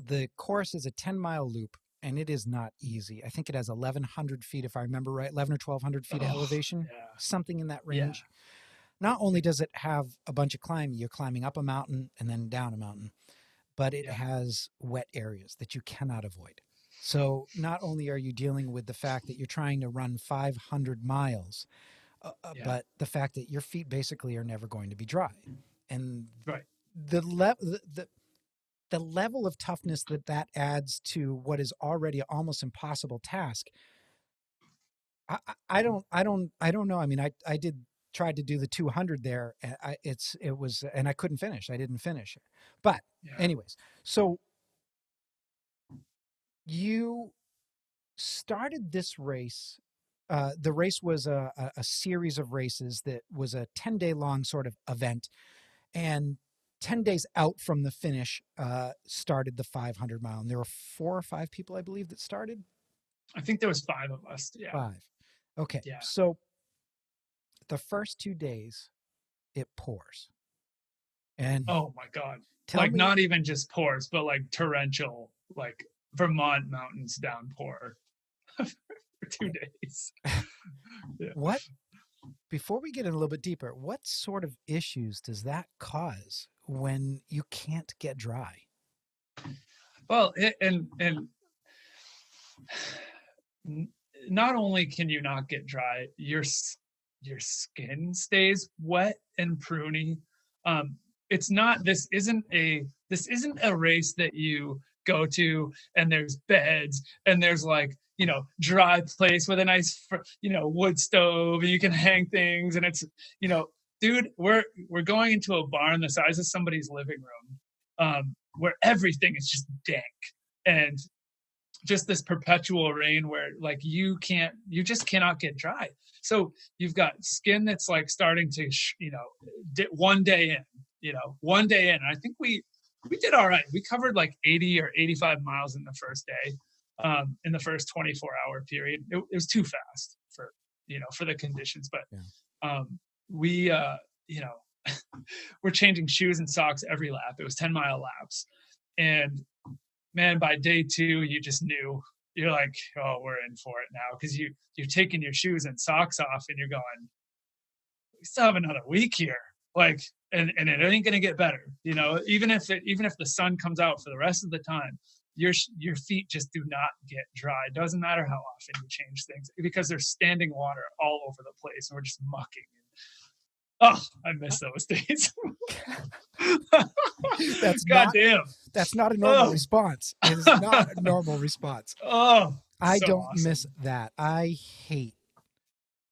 The course is a 10-mile loop, and it is not easy. I think it has 1,100 feet, if I remember right, 11 or 1,200 feet of elevation, something in that range. Yeah. Not only does it have a bunch of climbing, you're climbing up a mountain and then down a mountain, but it has wet areas that you cannot avoid. So not only are you dealing with the fact that you're trying to run 500 miles, but the fact that your feet basically are never going to be dry. And the the level of toughness that adds to what is already an almost impossible task. I don't know. I mean, I tried to do the 200 there. And and I couldn't finish. I didn't finish it. But Yeah. anyways, so you started this race. The race was a series of races that was a 10-day long sort of event. And 10 days out from the finish, started the 500 mile. And there were 4 or 5 people, I believe, that started. I think there was 5 of us. Yeah. 5. Okay. Yeah. So the first 2 days, it pours. And oh my God. tell Like me, not even just pours, but like torrential, like Vermont mountains downpour for 2 days. Yeah. before we get in a little bit deeper, what sort of issues does that cause when you can't get dry? Well, and not only can you not get dry, your skin stays wet and pruny. It's not. This isn't a race that you go to and there's beds and there's like dry place with a nice wood stove and you can hang things and it's dude, we're going into a barn the size of somebody's living room, where everything is just dank and just this perpetual rain where like you just cannot get dry. So you've got skin that's like starting to one day in. I think we did all right. We covered like 80 or 85 miles in the first day, in the first 24-hour period. It was too fast for the conditions, but Yeah. we we're changing shoes and socks every lap. It was 10-mile laps, and man, by day 2, you just knew. You're like, oh, we're in for it now, because you're taking your shoes and socks off, and you're going, we still have another week here, like, and it ain't gonna get better, even if the sun comes out for the rest of the time, your feet just do not get dry. It doesn't matter how often you change things, because there's standing water all over the place, and we're just mucking. Oh, I miss those days. Goddamn. That's not a normal response. It is not a normal response. Oh, I so don't awesome. miss that. I hate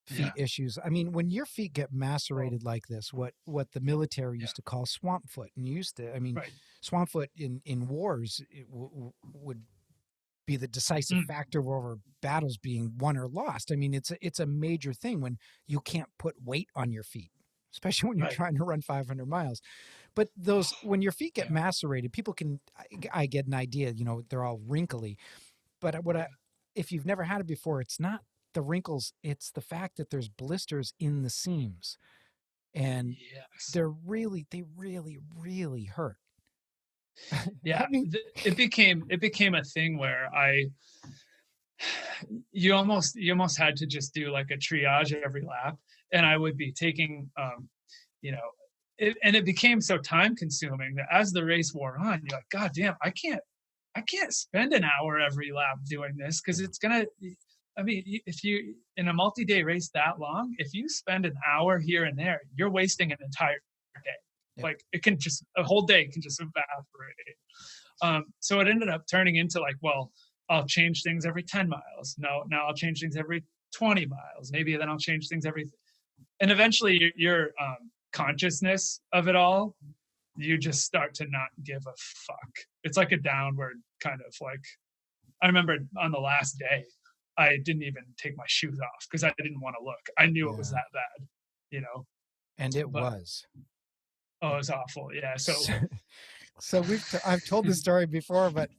feet issues. I mean, when your feet get macerated like this, what the military used to call swamp foot, and Right. swamp foot in wars would be the decisive factor over battles being won or lost. I mean, it's a major thing when you can't put weight on your feet, especially when you're trying to run 500 miles. But when your feet get macerated, people I get an idea, they're all wrinkly. But if you've never had it before, it's not the wrinkles, it's the fact that there's blisters in the seams. And they really, really hurt. Yeah. It became a thing where you almost had to just do like a triage every lap. And I would be taking, it became so time consuming that as the race wore on, you're like, God damn, I can't spend an hour every lap doing this, because it's gonna. I mean, if you in a multi-day race that long, if you spend an hour here and there, you're wasting an entire day. Yep. Like a whole day can just evaporate. So it ended up turning into like, well, I'll change things every 10 miles. No, now I'll change things every 20 miles. Maybe then I'll change things and eventually your consciousness of it all, you just start to not give a fuck. It's like a downward kind of like, I remember on the last day, I didn't even take my shoes off because I didn't want to look. I knew it was that bad, And it was. Oh, it was awful. Yeah. So I've told this story before, but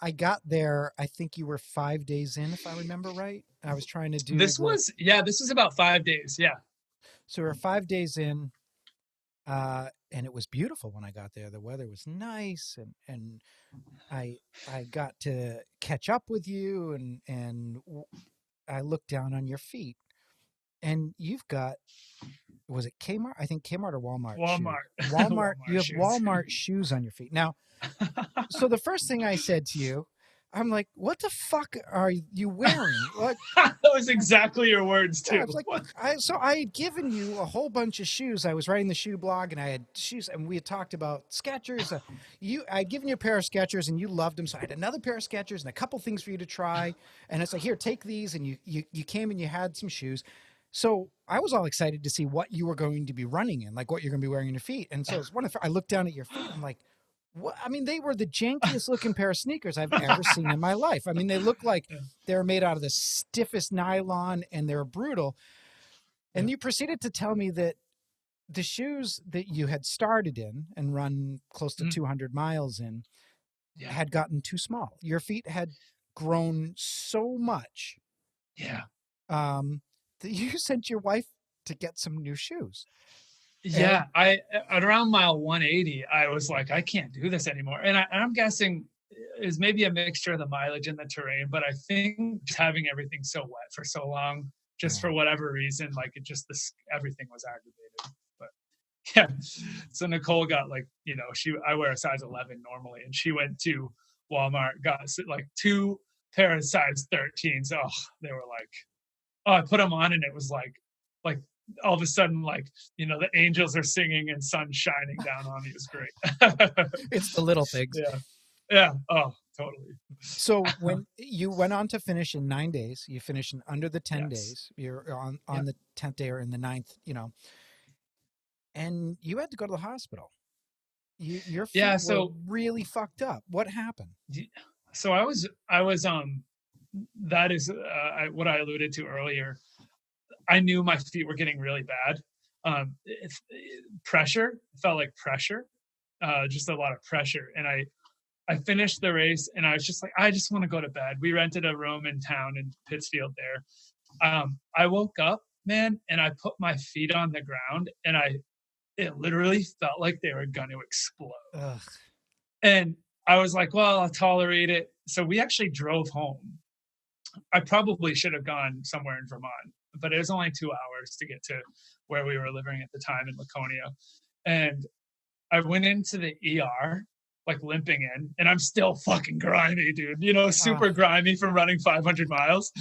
I got there. I think you were 5 days in, if I remember right. I was trying to do this was about 5 days. Yeah. So we were 5 days in, and it was beautiful when I got there. The weather was nice, and I got to catch up with you, and I looked down on your feet, and you've got, was it Kmart? I think Kmart or Walmart. Walmart. You have shoes. Walmart shoes on your feet. Now, so the first thing I said to you, I'm like, what the fuck are you wearing? What? That was exactly your words too. Yeah, I was like, I had given you a whole bunch of shoes. I was writing the shoe blog, and I had shoes, and we had talked about Skechers. I'd given you a pair of Skechers, and you loved them. So I had another pair of Skechers and a couple things for you to try. And it's like, here, take these. And you came and you had some shoes. So I was all excited to see what you were going to be running in, like what you're going to be wearing on your feet. And so I looked down at your feet. I'm like, what? I mean, they were the jankiest looking pair of sneakers I've ever seen in my life. I mean, they look like they were made out of the stiffest nylon, and they're brutal. And you proceeded to tell me that the shoes that you had started in and run close to 200 miles in had gotten too small. Your feet had grown so much. Yeah. That you sent your wife to get some new shoes. Yeah, at around mile 180, I was like, I can't do this anymore. And I'm guessing is maybe a mixture of the mileage and the terrain, but I think just having everything so wet for so long, just for whatever reason, like everything was aggravated. But yeah, so Nicole got like, I wear a size 11 normally, and she went to Walmart, got like 2 pair of size 13s. Oh, they were like, I put them on, and it was like all of a sudden, like, the angels are singing and sun shining down on me. It was great. It's the little things. Yeah. Oh, totally. So when you went on to finish in 9 days, you finished in under the 10 days. You're on the 10th day or in the 9th, and you had to go to the hospital. Your feet were really fucked up. What happened? So I was that is what I alluded to earlier. I knew my feet were getting really bad. Pressure, felt like pressure, just a lot of pressure. And I finished the race, and I was just like, I just want to go to bed. We rented a room in town in Pittsfield there. I woke up, man, and I put my feet on the ground, and it literally felt like they were going to explode. Ugh. And I was like, well, I'll tolerate it. So we actually drove home. I probably should have gone somewhere in Vermont, but it was only 2 hours to get to where we were living at the time in Laconia. And I went into the ER, like limping in, and I'm still fucking grimy, dude, super grimy from running 500 miles.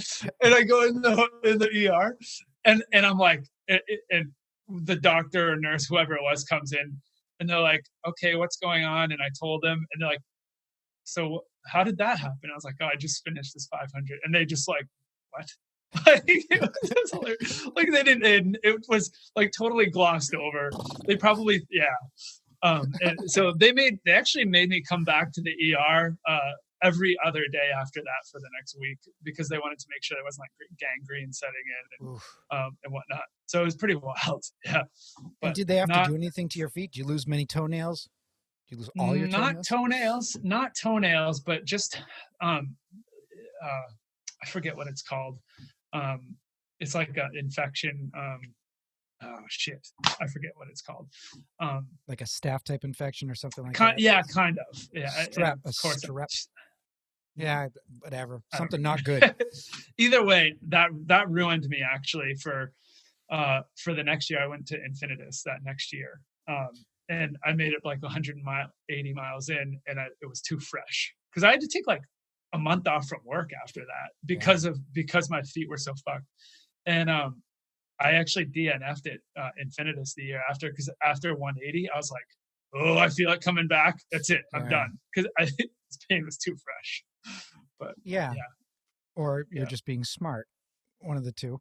And I go in the ER, and I'm like, and the doctor or nurse, whoever it was, comes in, and they're like, okay, what's going on? And I told them, and they're like, so how did that happen? I was like, oh, I just finished this 500. And they just like, what? Like, they didn't, it was like totally glossed over. They probably, and so they actually made me come back to the ER every other day after that for the next week, because they wanted to make sure there wasn't like gangrene setting in and whatnot. So it was pretty wild. Yeah. But and did they have to do anything to your feet? Did you lose many toenails? Did you lose all your toenails? Not toenails, but just I forget what it's called. It's like an infection. Oh shit, I forget what it's called. Like a staph type infection or something like that. Yeah, kind of. Yeah, strep. Yeah, whatever. Something not good. Either way, that ruined me actually for the next year. I went to Infinitus that next year. And I made it like 180 miles in, and it was too fresh, because I had to take like a month off from work after that because my feet were so fucked. And I actually DNF'd it Infinitus the year after, because after 180, I was like, oh, I feel it coming back. That's it. I'm done, because this pain was too fresh. But yeah. Or you're just being smart. One of the two.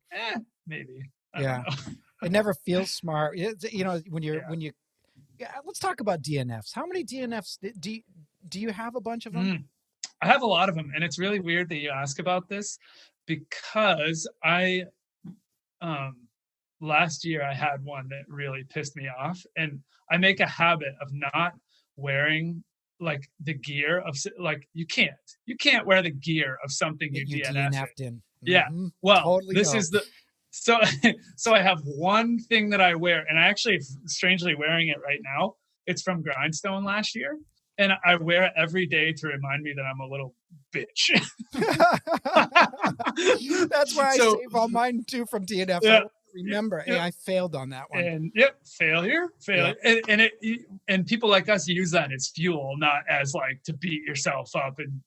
Maybe. It never feels smart. When you. Yeah, let's talk about DNFs. How many DNFs do you have? A bunch of them? I have a lot of them, and it's really weird that you ask about this, because I last year I had one that really pissed me off, and I make a habit of not wearing like the gear of, like, you can't wear the gear of something you DNF'd in. Yeah. Well, totally this is the So I have one thing that I wear, and I actually strangely wearing it right now. It's from Grindstone last year, and I wear it every day to remind me that I'm a little bitch. That's why I save all mine too from DNF. Yeah. remember. Hey, Yep. I failed on that one. And failure. And people like us use that as fuel, not as like to beat yourself up and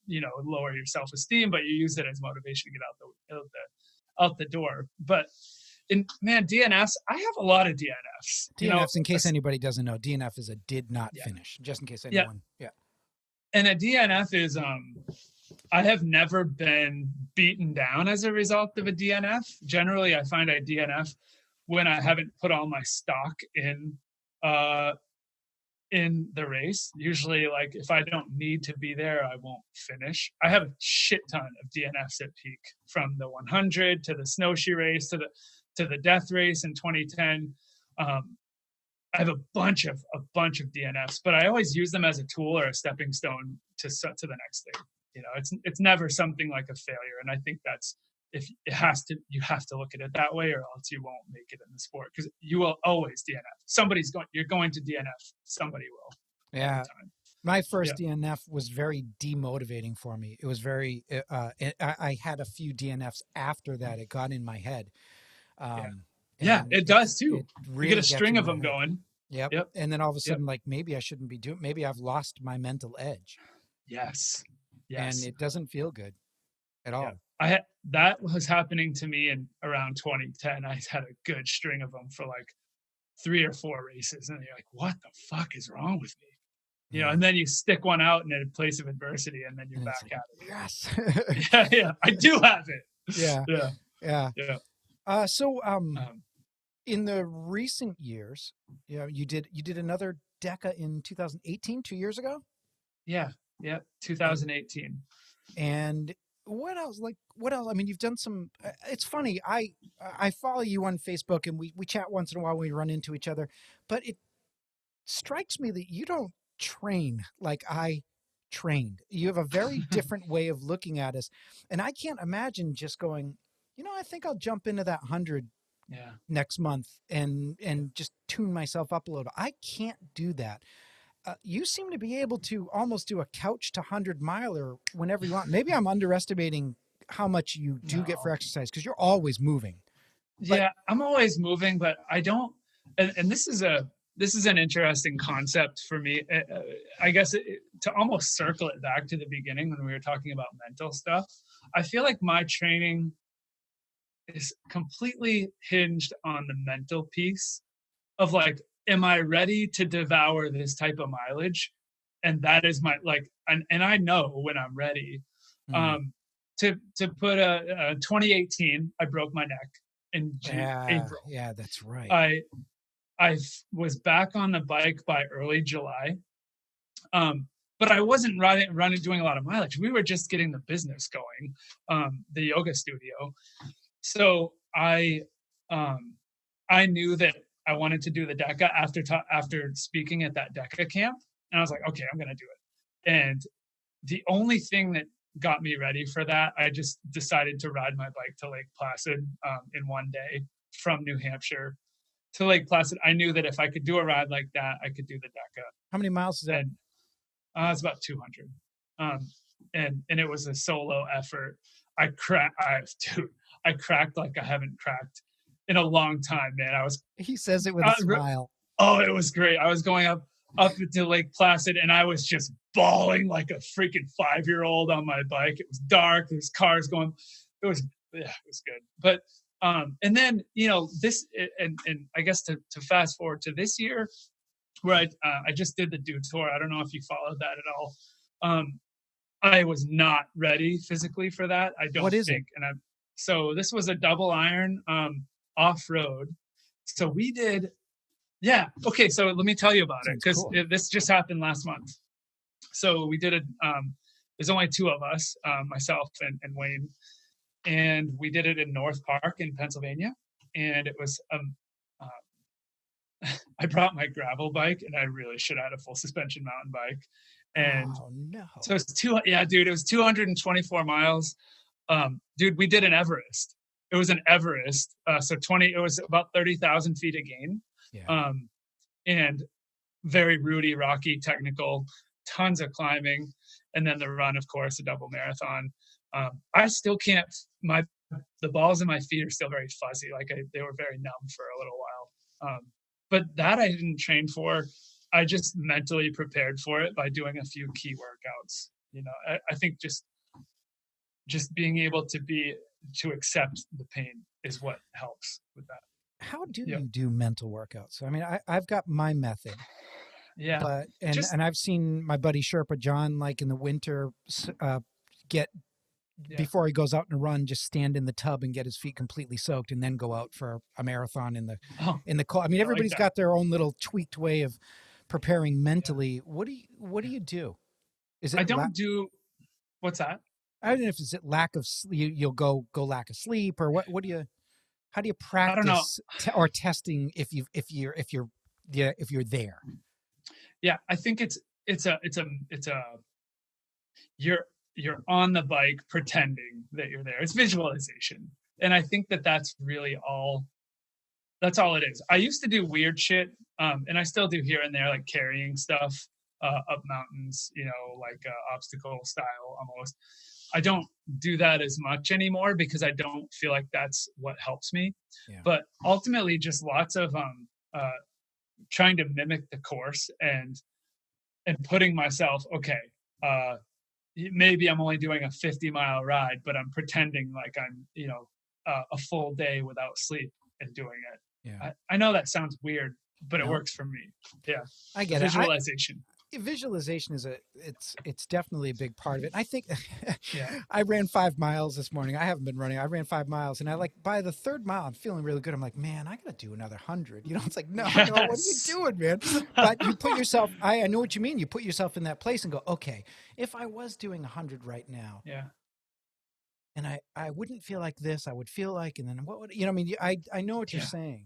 lower your self-esteem, but you use it as motivation to get out the door. But DNFs, I have a lot of DNFs. DNFs, in case anybody doesn't know, DNF is a did not Yeah. finish, just in case anyone. Yeah. And a DNF is I have never been beaten down as a result of a DNF. Generally, I find I DNF when I haven't put all my stock in the race. Usually, like if I don't need to be there, I won't finish. I have a shit ton of DNFs at peak, from the 100 to the snowshoe race to the death race in 2010. I have a bunch of DNFs, but I always use them as a tool or a stepping stone to the next thing. It's never something like a failure, and I think that's you have to look at it that way, or else you won't make it in the sport, because you will always DNF. You're going to DNF. Somebody will. Yeah. My first DNF was very demotivating for me. It was very. I had a few DNFs after that. It got in my head. It does too. Really you get a string of them going. Yep. And then all of a sudden, like, maybe I shouldn't be doing. Maybe I've lost my mental edge. Yes. And it doesn't feel good at all. That was happening to me in around 2010. I had a good string of them for like 3 or 4 races, and you're like, "What the fuck is wrong with me?" And then you stick one out in a place of adversity, and then you're back at it. Yes. Yeah, I do have it. Yeah. So, in the recent years, you did another Deca in 2018, 2 years ago. Yeah, 2018. And what else? I mean, you've done some. It's funny. I follow you on Facebook, and we chat once in a while when we run into each other. But it strikes me that you don't train like I trained. You have a very different way of looking at us, and I can't imagine just going, I think I'll jump into that 100 next month and just tune myself up a little. I can't do that. You seem to be able to almost do a couch to 100 miler whenever you want. Maybe I'm underestimating how much you do get for exercise, because you're always moving. I'm always moving, but I don't. And this is an interesting concept for me. I guess to almost circle it back to the beginning when we were talking about mental stuff, I feel like my training is completely hinged on the mental piece of like, am I ready to devour this type of mileage? And that is my and I know when I'm ready. To put a 2018, I broke my neck in April. Yeah, that's right. I was back on the bike by early July. But I wasn't running, doing a lot of mileage. We were just getting the business going, the yoga studio. So I knew that I wanted to do the Deca after speaking at that Deca camp. And I was like, okay, I'm going to do it. And the only thing that got me ready for that, I just decided to ride my bike to Lake Placid in one day from New Hampshire to Lake Placid. I knew that if I could do a ride like that, I could do the Deca. How many miles is that? It's about 200. And it was a solo effort. I cracked like I haven't cracked in a long time, man. He says it with a smile. Oh, it was great. I was going up to Lake Placid, and I was just bawling like a freaking 5-year-old on my bike. It was dark. There's cars going. It was good. But and then this, and I guess to fast forward to this year, where I just did the Dude Tour. I don't know if you followed that at all. I was not ready physically for that. I don't think. And so this was a double iron off-road. So we did, okay. So let me tell you about it, because this just happened last month. So we did it. There's only 2 of us, myself and Wayne, and we did it in North Park in Pennsylvania. And it was I brought my gravel bike, and I really should have had a full suspension mountain bike. And so it's it was 224 miles. Dude, we did an Everest. It was an Everest. It was about 30,000 feet of gain. And very rooty, rocky, technical, tons of climbing. And then the run, of course, a double marathon. I still can't, my the balls in my feet are still very fuzzy. Like they were very numb for a little while. But that I didn't train for. I just mentally prepared for it by doing a few key workouts. You know, I think just being able to accept the pain is what helps with that. How do Yep. you do mental workouts? I mean, I've got my method, Yeah. but Just and I've seen my buddy Sherpa John, like in the winter, get before he goes out and run, just stand in the tub and get his feet completely soaked, and then go out for a marathon in the cold. I mean, everybody's got their own little tweaked way of preparing mentally. Yeah. What do you do? Is it? I don't do. What's that? I don't know if it's lack of sleep. You'll go lack of sleep, or what? What do you? How do you practice or testing if you're there? Yeah, I think it's a you're on the bike pretending that you're there. It's visualization, and I think that's really all. That's all it is. I used to do weird shit, and I still do here and there, like carrying stuff up mountains, you know, like obstacle style almost. I don't do that as much anymore because I don't feel like that's what helps me. Yeah. But ultimately, just lots of trying to mimic the course and putting myself, okay, maybe I'm only doing a 50-mile ride, but I'm pretending like I'm, you know, a full day without sleep and doing it. Yeah. I know that sounds weird, but it works for me. Yeah. I get visualization. Visualization is it's definitely a big part of it. I think I ran 5 miles this morning. I haven't been running. I ran 5 miles, and by the 3rd mile, I'm feeling really good. I'm like, man, I got to do another 100. You know, it's like, no, what are you doing, man? But you put yourself, I know what you mean. You put yourself in that place and go, okay, if I was doing 100 right now, and I wouldn't feel like this, I would feel like, and then what would, you know, I mean, I know what you're saying.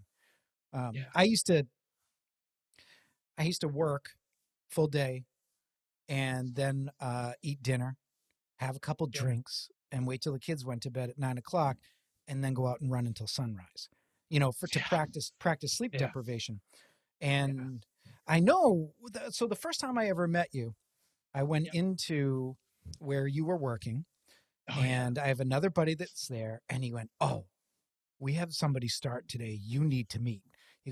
I used to work full day and then eat dinner, have a couple drinks, and wait till the kids went to bed at 9 o'clock, and then go out and run until sunrise, you know, to practice sleep deprivation. And I know, so the first time I ever met you, I went into where you were working, and I have another buddy that's there, and he went, oh, we have somebody start today. You need to meet.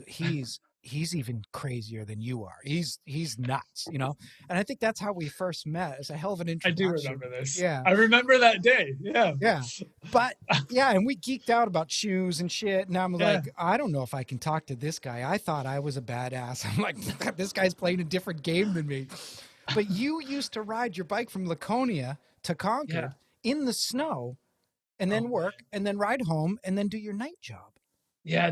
He's even crazier than you are. He's nuts, you know? And I think that's how we first met. It's a hell of an introduction. I do remember this. Yeah. I remember that day. Yeah. Yeah. But and we geeked out about shoes and shit. And I'm like, I don't know if I can talk to this guy. I thought I was a badass. I'm like, this guy's playing a different game than me. But you used to ride your bike from Laconia to Concord in the snow, and then work, and then ride home, and then do your night job. Yeah,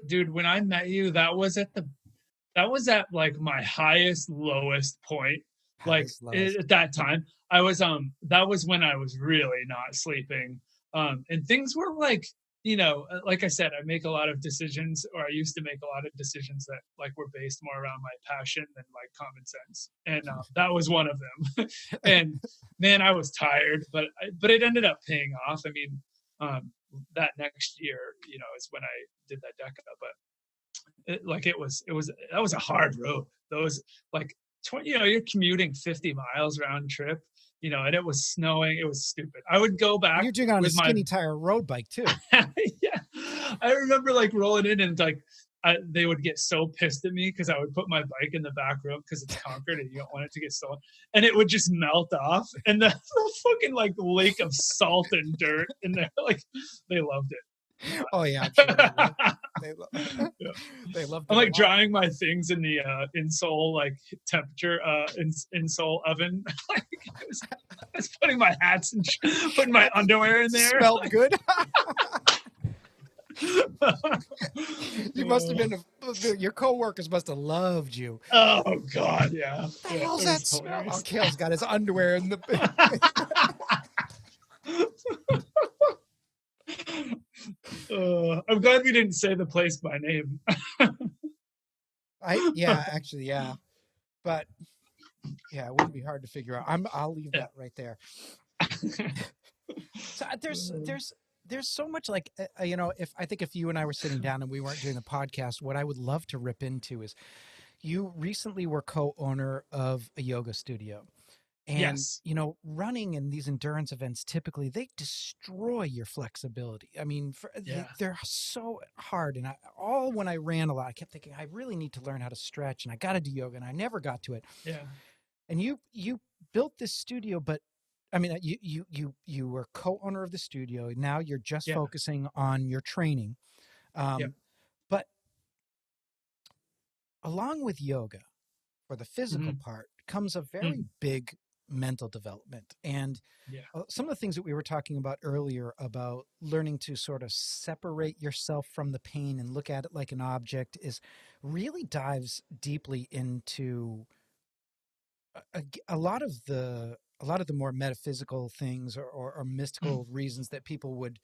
dude, when I met you, that was at like my highest, lowest point. Like at that time, I was, that was when I was really not sleeping. And things were like, you know, like I said, I make a lot of decisions, or I used to make a lot of decisions that like were based more around my passion than like common sense. And that was one of them. And man, I was tired, but it ended up paying off. I mean, that next year, you know, is when I did that Deca, but that was a hard road. Those like 20, you know, you're commuting 50 miles round trip, you know, and it was snowing. It was stupid. I would go back. You're doing it on a skinny tire road bike too. Yeah. I remember like rolling in and like, they would get so pissed at me because I would put my bike in the back room because it's Concord and you don't want it to get stolen, and it would just melt off, and the fucking like lake of salt and dirt in there, like they loved it. Oh yeah, I'm sure they loved it. I'm like drying my things in the insole like temperature insole oven. Like I was putting my hats and putting my underwear in there. Smelled good. You must have been your coworkers must have loved you. Oh God, yeah. What the hell's that smell? Oh, Kale's got his underwear in the I'm glad we didn't say the place by name. Actually, but it wouldn't be hard to figure out. I'll leave that right there. So there's so much, like, you know, if you and I were sitting down and we weren't doing the podcast, what I would love to rip into is you recently were co-owner of a yoga studio. And, Yes. running in these endurance events, typically they destroy your flexibility. I mean, Yeah. they're so hard. And when I ran a lot, I kept thinking, I really need to learn how to stretch and I got to do yoga, and I never got to it. Yeah. And you built this studio, but I mean, you were co-owner of the studio. Now you're just Yeah. focusing on your training. Yeah. But along with yoga, for the physical Hmm. part, comes a very Hmm. big mental development. And Yeah. some of the things that we were talking about earlier about learning to sort of separate yourself from the pain and look at it like an object is really dives deeply into a lot of the more metaphysical things, or Mm. mystical reasons that people would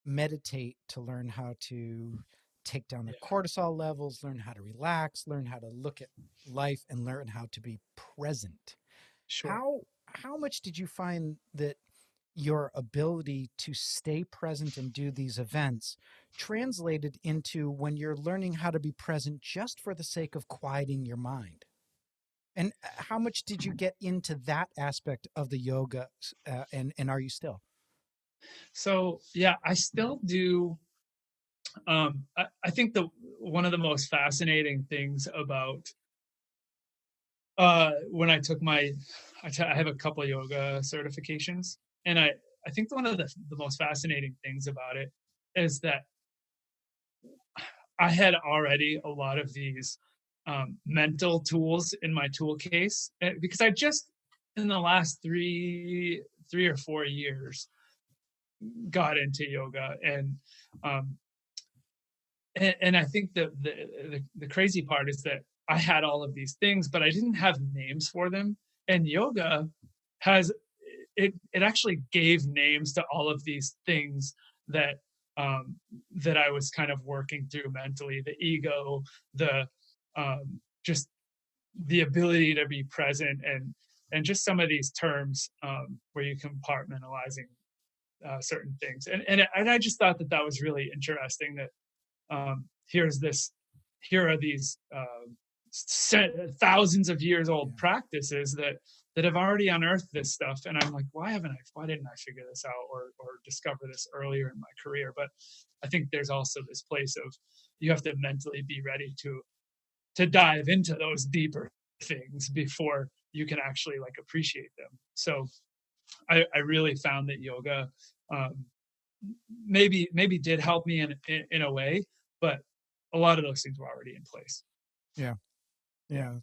meditate to learn how to take down their Yeah. cortisol levels, learn how to relax, learn how to look at life, and learn how to be present. Sure. How much did you find that your ability to stay present and do these events translated into when you're learning how to be present just for the sake of quieting your mind? And how much did you get into that aspect of the yoga? And are you still? So yeah, I still do. I think the one of the most fascinating things about when I took I have a couple of yoga certifications, and I think one of the most fascinating things about it is that I had already a lot of these mental tools in my tool case, because I just in the last three or 4 years got into yoga, um, and I think the crazy part is that I had all of these things, but I didn't have names for them. And yoga has it actually gave names to all of these things that that I was kind of working through mentally: the ego, the just the ability to be present, and just some of these terms where you compartmentalizing certain things. And I just thought that that was really interesting. That here's this here are these thousands of years old Yeah. practices that have already unearthed this stuff, and I'm like, why didn't I figure this out, or discover this earlier in my career? But I think there's also this place of you have to mentally be ready to dive into those deeper things before you can actually like appreciate them. So I really found that yoga um, maybe did help me in a way, but a lot of those things were already in place. Yeah. Yeah.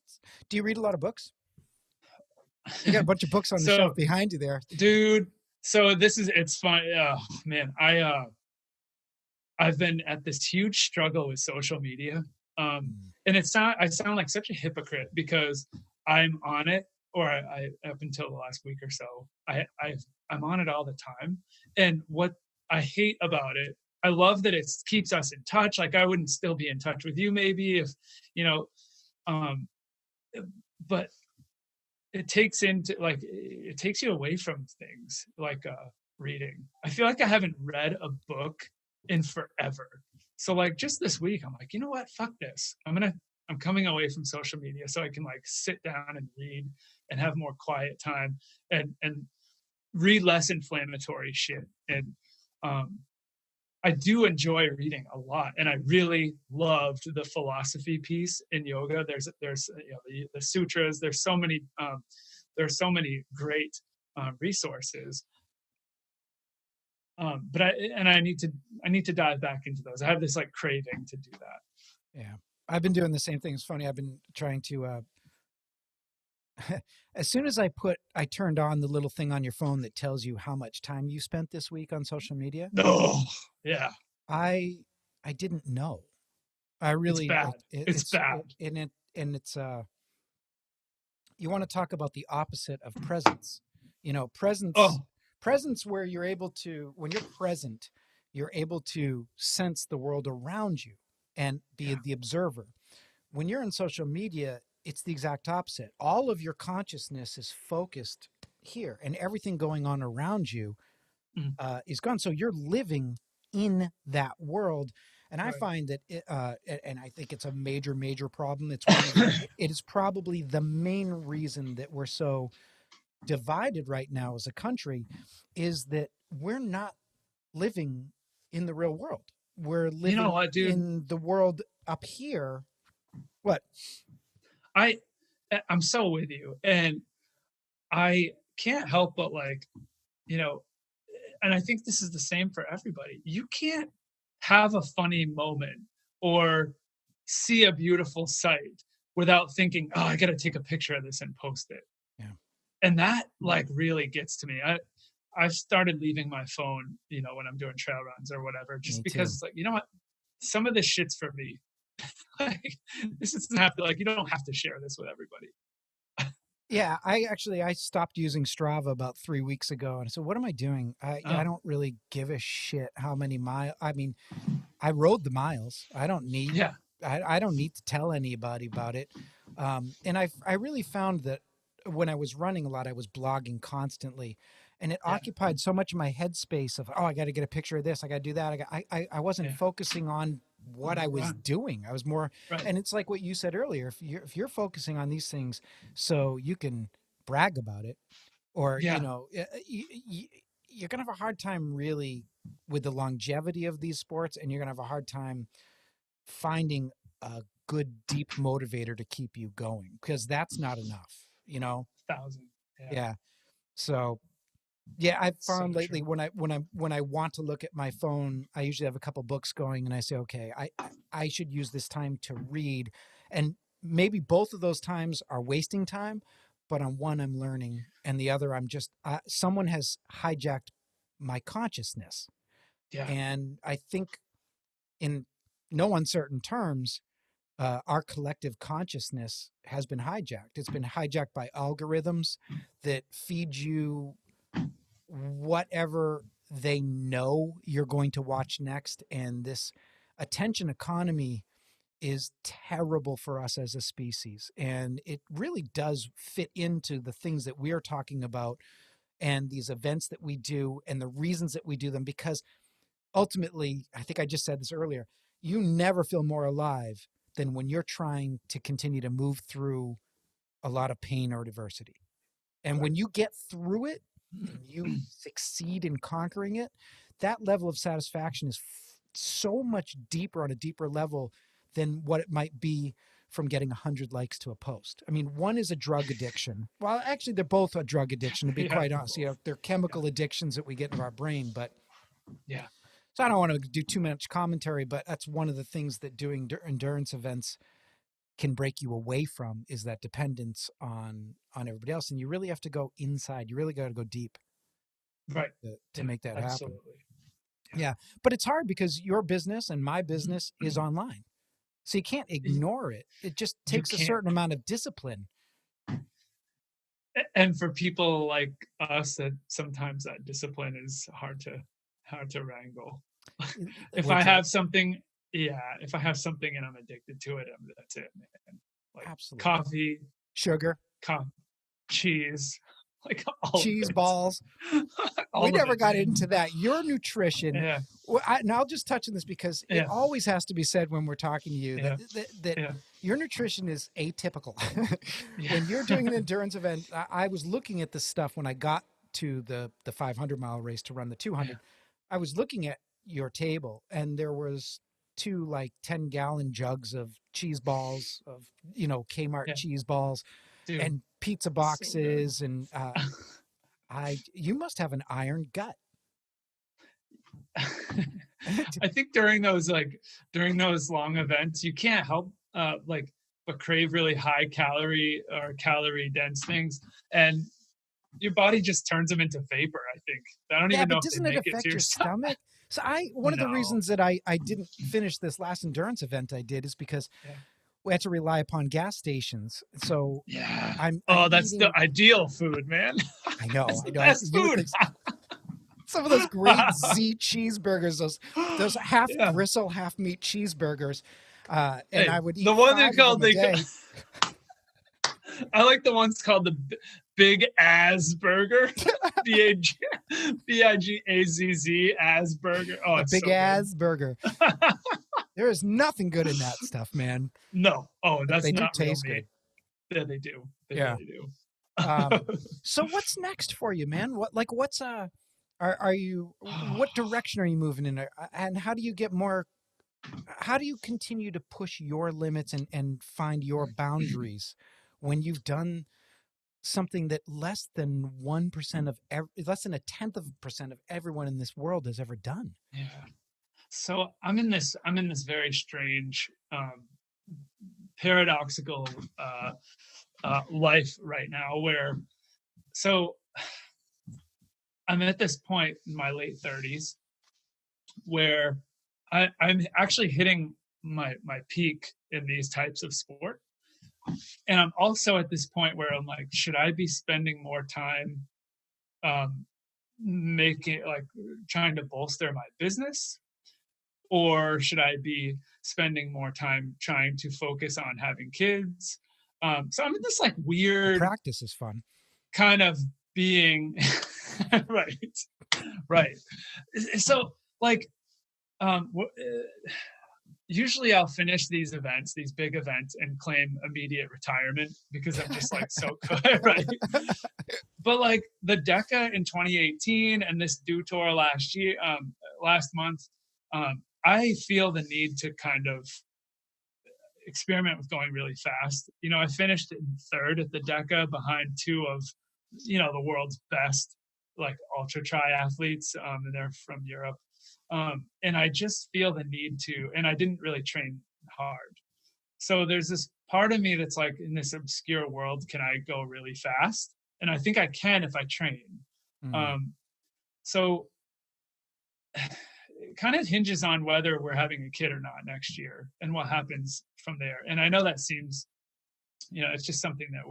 Do you read a lot of books? You got a bunch of books on the shelf So, behind you there. dude, so this is it's fun. Oh man, I've been at this huge struggle with social media. Mm. And I sound like such a hypocrite because I'm on it, or up until the last week or so, I'm on it all the time. And what I hate about it, I love that it keeps us in touch. Like I wouldn't still be in touch with you maybe if, you know, um, but it takes you away from things like reading. I feel like I haven't read a book in forever. So like just this week, I'm like, you know what? Fuck this. I'm coming away from social media so I can like sit down and read and have more quiet time and read less inflammatory shit. And um, I do enjoy reading a lot, and I really loved the philosophy piece in yoga. There's the sutras. There's so many great resources. But I need to dive back into those. I have this like craving to do that. Yeah. I've been doing the same thing. It's funny. I've been trying to, as soon as I turned on the little thing on your phone that tells you how much time you spent this week on social media. No, yeah, I, I didn't know. I it's really bad. like it, It's bad. and it's you want to talk about the opposite of presence. Presence, Oh, presence where you're able to, when you're present, you're able to sense the world around you and be yeah, the observer. When you're in social media, it's the exact opposite. All of your consciousness is focused here, and everything going on around you mm, is gone. So you're living in that world. And I right. find that, and I think it's a major, major problem. It's one of, it is probably the main reason that we're so divided right now as a country is that we're not living in the real world. We're You know living what, dude? in the world up here. What? I I'm so with you, and I can't help but like, you know, and I think this is the same for everybody. You can't have a funny moment or see a beautiful sight without thinking, "Oh, I got to take a picture of this and post it." Yeah. And that like really gets to me. I've started leaving my phone, when I'm doing trail runs or whatever, just Me because too. it's like, you know what? Some of this shit's for me. Like, this doesn't have to, like, you don't have to share this with everybody. Yeah, I stopped using Strava about 3 weeks ago, and so what am I doing? I Oh, don't really give a shit how many miles. I mean, I rode the miles. yeah, I don't need to tell anybody about it. And I really found that when I was running a lot, I was blogging constantly, and it yeah, occupied so much of my headspace of, oh, I got to get a picture of this, I got to do that. I wasn't yeah. focusing on what I was Run. doing. I was more, Right. and it's like what you said earlier. If you're focusing on these things, so you can brag about it, or Yeah. you're gonna have a hard time really with the longevity of these sports, and you're gonna have a hard time finding a good deep motivator to keep you going, because that's not enough. 1,000. Yeah. Yeah. So yeah, I've So found lately true. when I want to look at my phone, I usually have a couple books going, and I say, okay, I should use this time to read, and maybe both of those times are wasting time, but on one I'm learning, and the other I'm just someone has hijacked my consciousness, Yeah. and I think in no uncertain terms, our collective consciousness has been hijacked. It's been hijacked by algorithms that feed you whatever they know you're going to watch next. And this attention economy is terrible for us as a species. And it really does fit into the things that we're talking about and these events that we do and the reasons that we do them. Because ultimately, I think I just said this earlier, you never feel more alive than when you're trying to continue to move through a lot of pain or adversity. And Right. when you get through it and you succeed in conquering it, that level of satisfaction is so much deeper on a deeper level than what it might be from getting 100 likes to a post. I mean, one is a drug addiction. Well, actually, they're both a drug addiction, to be Yeah. quite They're honest. both. They're Yeah. chemical addictions that we get in our brain. But Yeah. so I don't want to do too much commentary, but that's one of the things that doing endurance events can break you away from, is that dependence on everybody else, and you really have to go inside. You really got to go deep Right. to Yeah. make that happen. Absolutely. Yeah. Yeah, but it's hard because your business and my business is online, so you can't ignore it. It just You takes a can't. certain amount of discipline. And for people like us, that sometimes that discipline is hard to wrangle. If I What's that? have something, yeah, if I have something and I'm addicted to it, that's it, man. Like Absolutely. coffee, Sugar, co- cheese, like all of cheese it, balls. We all of never it, got man. into that. Your nutrition. Yeah, And I'll just touch on this because it yeah, always has to be said when we're talking to you that yeah, that yeah, your nutrition is atypical. yeah, When you're doing an endurance event, I was looking at this stuff when I got to the 500-mile race to run the yeah, 200. I was looking at your table, and there was two like 10-gallon jugs of cheese balls, of Kmart yeah, cheese balls, dude, and pizza so good. boxes, and I you must have an iron gut. I think during those long events, you can't help like but crave really high calorie or calorie dense things, and your body just turns them into vapor. I think I don't Yeah, even know but if they doesn't it make it to affect your your stomach. stomach? So one of the No, reasons that I didn't finish this last endurance event I did is because yeah, we had to rely upon gas stations. So yeah. I'm Oh, that's the eating. ideal food, man. I know, That's I the know. best You would food. think some of those great Z cheeseburgers, those half Yeah. gristle, half meat cheeseburgers, and Hey, I would the eat one they 5 of them called a they. day. I like the ones called the Big As Burger. B-A-G, B-I-G-A-Z-Z As Burger. Oh, A it's big so good. ass burger. There is nothing good in that stuff, man. No. Oh, But that's they do not real taste meat. good. Yeah, they do. They Yeah. really do. So what's next for you, man? Are you, what direction are you moving in? And how do you get more, how do you continue to push your limits and find your boundaries when you've done something that less than 1% of less than a tenth of a percent of everyone in this world has ever done? Yeah. So I'm in this very strange, paradoxical life right now where, so I'm at this point in my late 30s where I'm actually hitting my peak in these types of sport. And I'm also at this point where I'm like, should I be spending more time um, making, like, trying to bolster my business, or should I be spending more time trying to focus on having kids? So I'm in this like The weird practice is fun. kind of being right, right. So like, usually I'll finish these events, these big events, and claim immediate retirement because I'm just like so good, right? But like the Deca in 2018 and this Do Tour last month, I feel the need to kind of experiment with going really fast. I finished in third at the Deca behind two of, the world's best like ultra triathletes, and they're from Europe. And I just feel the need to, and I didn't really train hard. So there's this part of me that's like, in this obscure world, can I go really fast? And I think I can if I train. Mm. Um, so it kind of hinges on whether we're having a kid or not next year and what happens from there. And I know that seems, it's just something that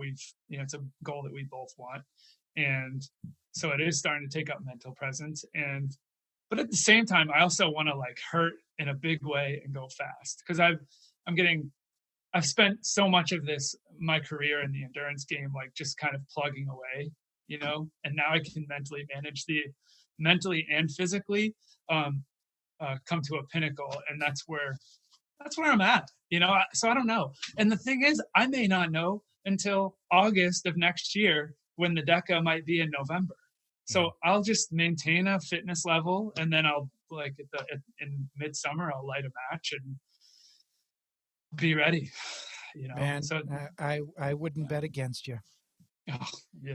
it's a goal that we both want. And so it is starting to take up mental presence. But at the same time, I also want to like hurt in a big way and go fast because I've spent so much of my career in the endurance game, like just kind of plugging away, and now I can mentally and physically, come to a pinnacle. And that's where I'm at, so I don't know. And the thing is, I may not know until August of next year when the Deca might be in November. So I'll just maintain a fitness level, and then I'll like in midsummer I'll light a match and be ready. Man, So I wouldn't bet against you. oh,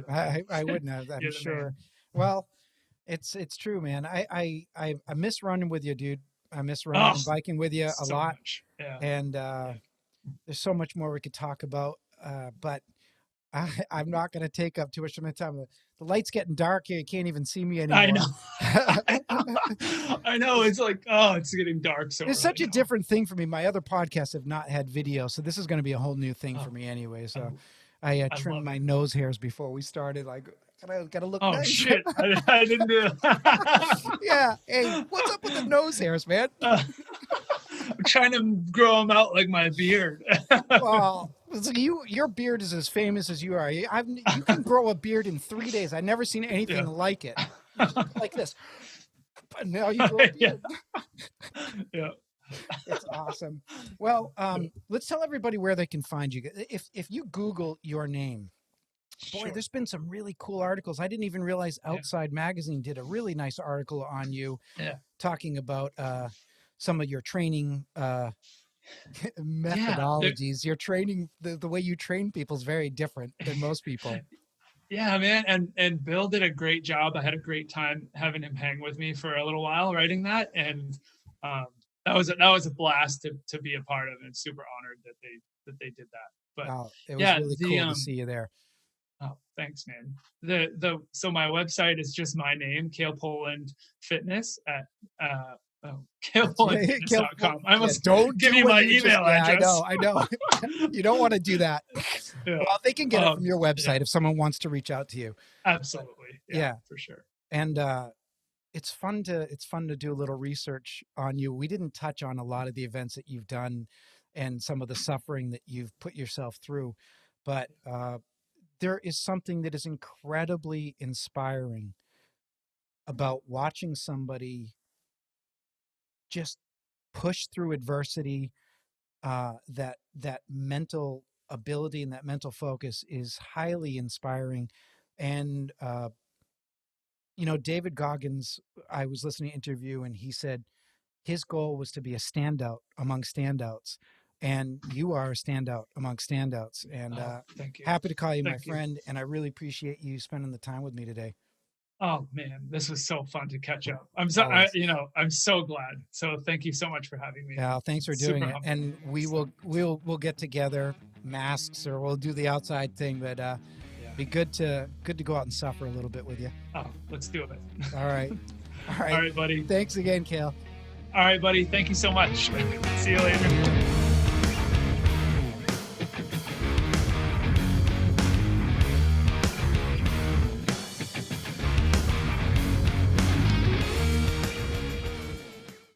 I wouldn't. I'm you're the man. sure. Well, it's true, man. I miss running with you, dude. I miss running Oh, and biking with you a so lot. much. Yeah. And there's so much more we could talk about. But I'm not going to take up too much of my time. The light's getting dark here. You can't even see me I anymore. know. I know. It's like, oh, it's getting dark so It's early such a now. different thing for me. My other podcasts have not had video, so this is going to be a whole new thing for Oh, me anyway. So I I trimmed love my it. nose hairs before we started. Like, gotta look Oh nice. shit! I didn't do it. Yeah. Hey, what's up with the nose hairs, man? I'm trying to grow them out like my beard. Well, so your beard is as famous as you are. You can grow a beard in 3 days. I've never seen anything Yeah. like it. You just go like this, but now you grow a Yeah. beard. Yeah. It's awesome. Well, let's tell everybody where they can find you. If you Google your name, boy, Sure. there's been some really cool articles. I didn't even realize Yeah. Outside Magazine did a really nice article on you, Yeah. talking about some of your training Yeah. methodologies. Your training, the way you train people is very different than most people. Yeah, man. And Bill did a great job. I had a great time having him hang with me for a little while writing that. And um, that was a blast to be a part of, and super honored that they did that. But Wow, it was yeah, really cool to see you there. oh, thanks, man. So my website is just my name, Kale Poland Fitness at kalepolandfitness.com. I Yeah, must don't give do you what my you just. email Yeah, address. I know. You don't want to do that. Yeah. Well, they can get it from your website Yeah, if someone wants to reach out to you. absolutely. Yeah, Yeah, for sure. and it's fun to do a little research on you. We didn't touch on a lot of the events that you've done and some of the suffering that you've put yourself through, but there is something that is incredibly inspiring about watching somebody just push through adversity, that mental ability and that mental focus is highly inspiring. And, David Goggins, I was listening to an interview and he said his goal was to be a standout among standouts. And you are a standout among standouts. And thank you. Happy to call you Thank my friend. And I really appreciate you spending the time with me today. Oh man, this was so fun to catch up. I'm so glad. So thank you so much for having me. Yeah, thanks for doing it. And we'll get together, masks, or we'll do the outside thing. But be good to go out and suffer a little bit with you. Oh, let's do it. All right. All right, buddy. Thanks again, Kale. All right, buddy. Thank you so much. See you later.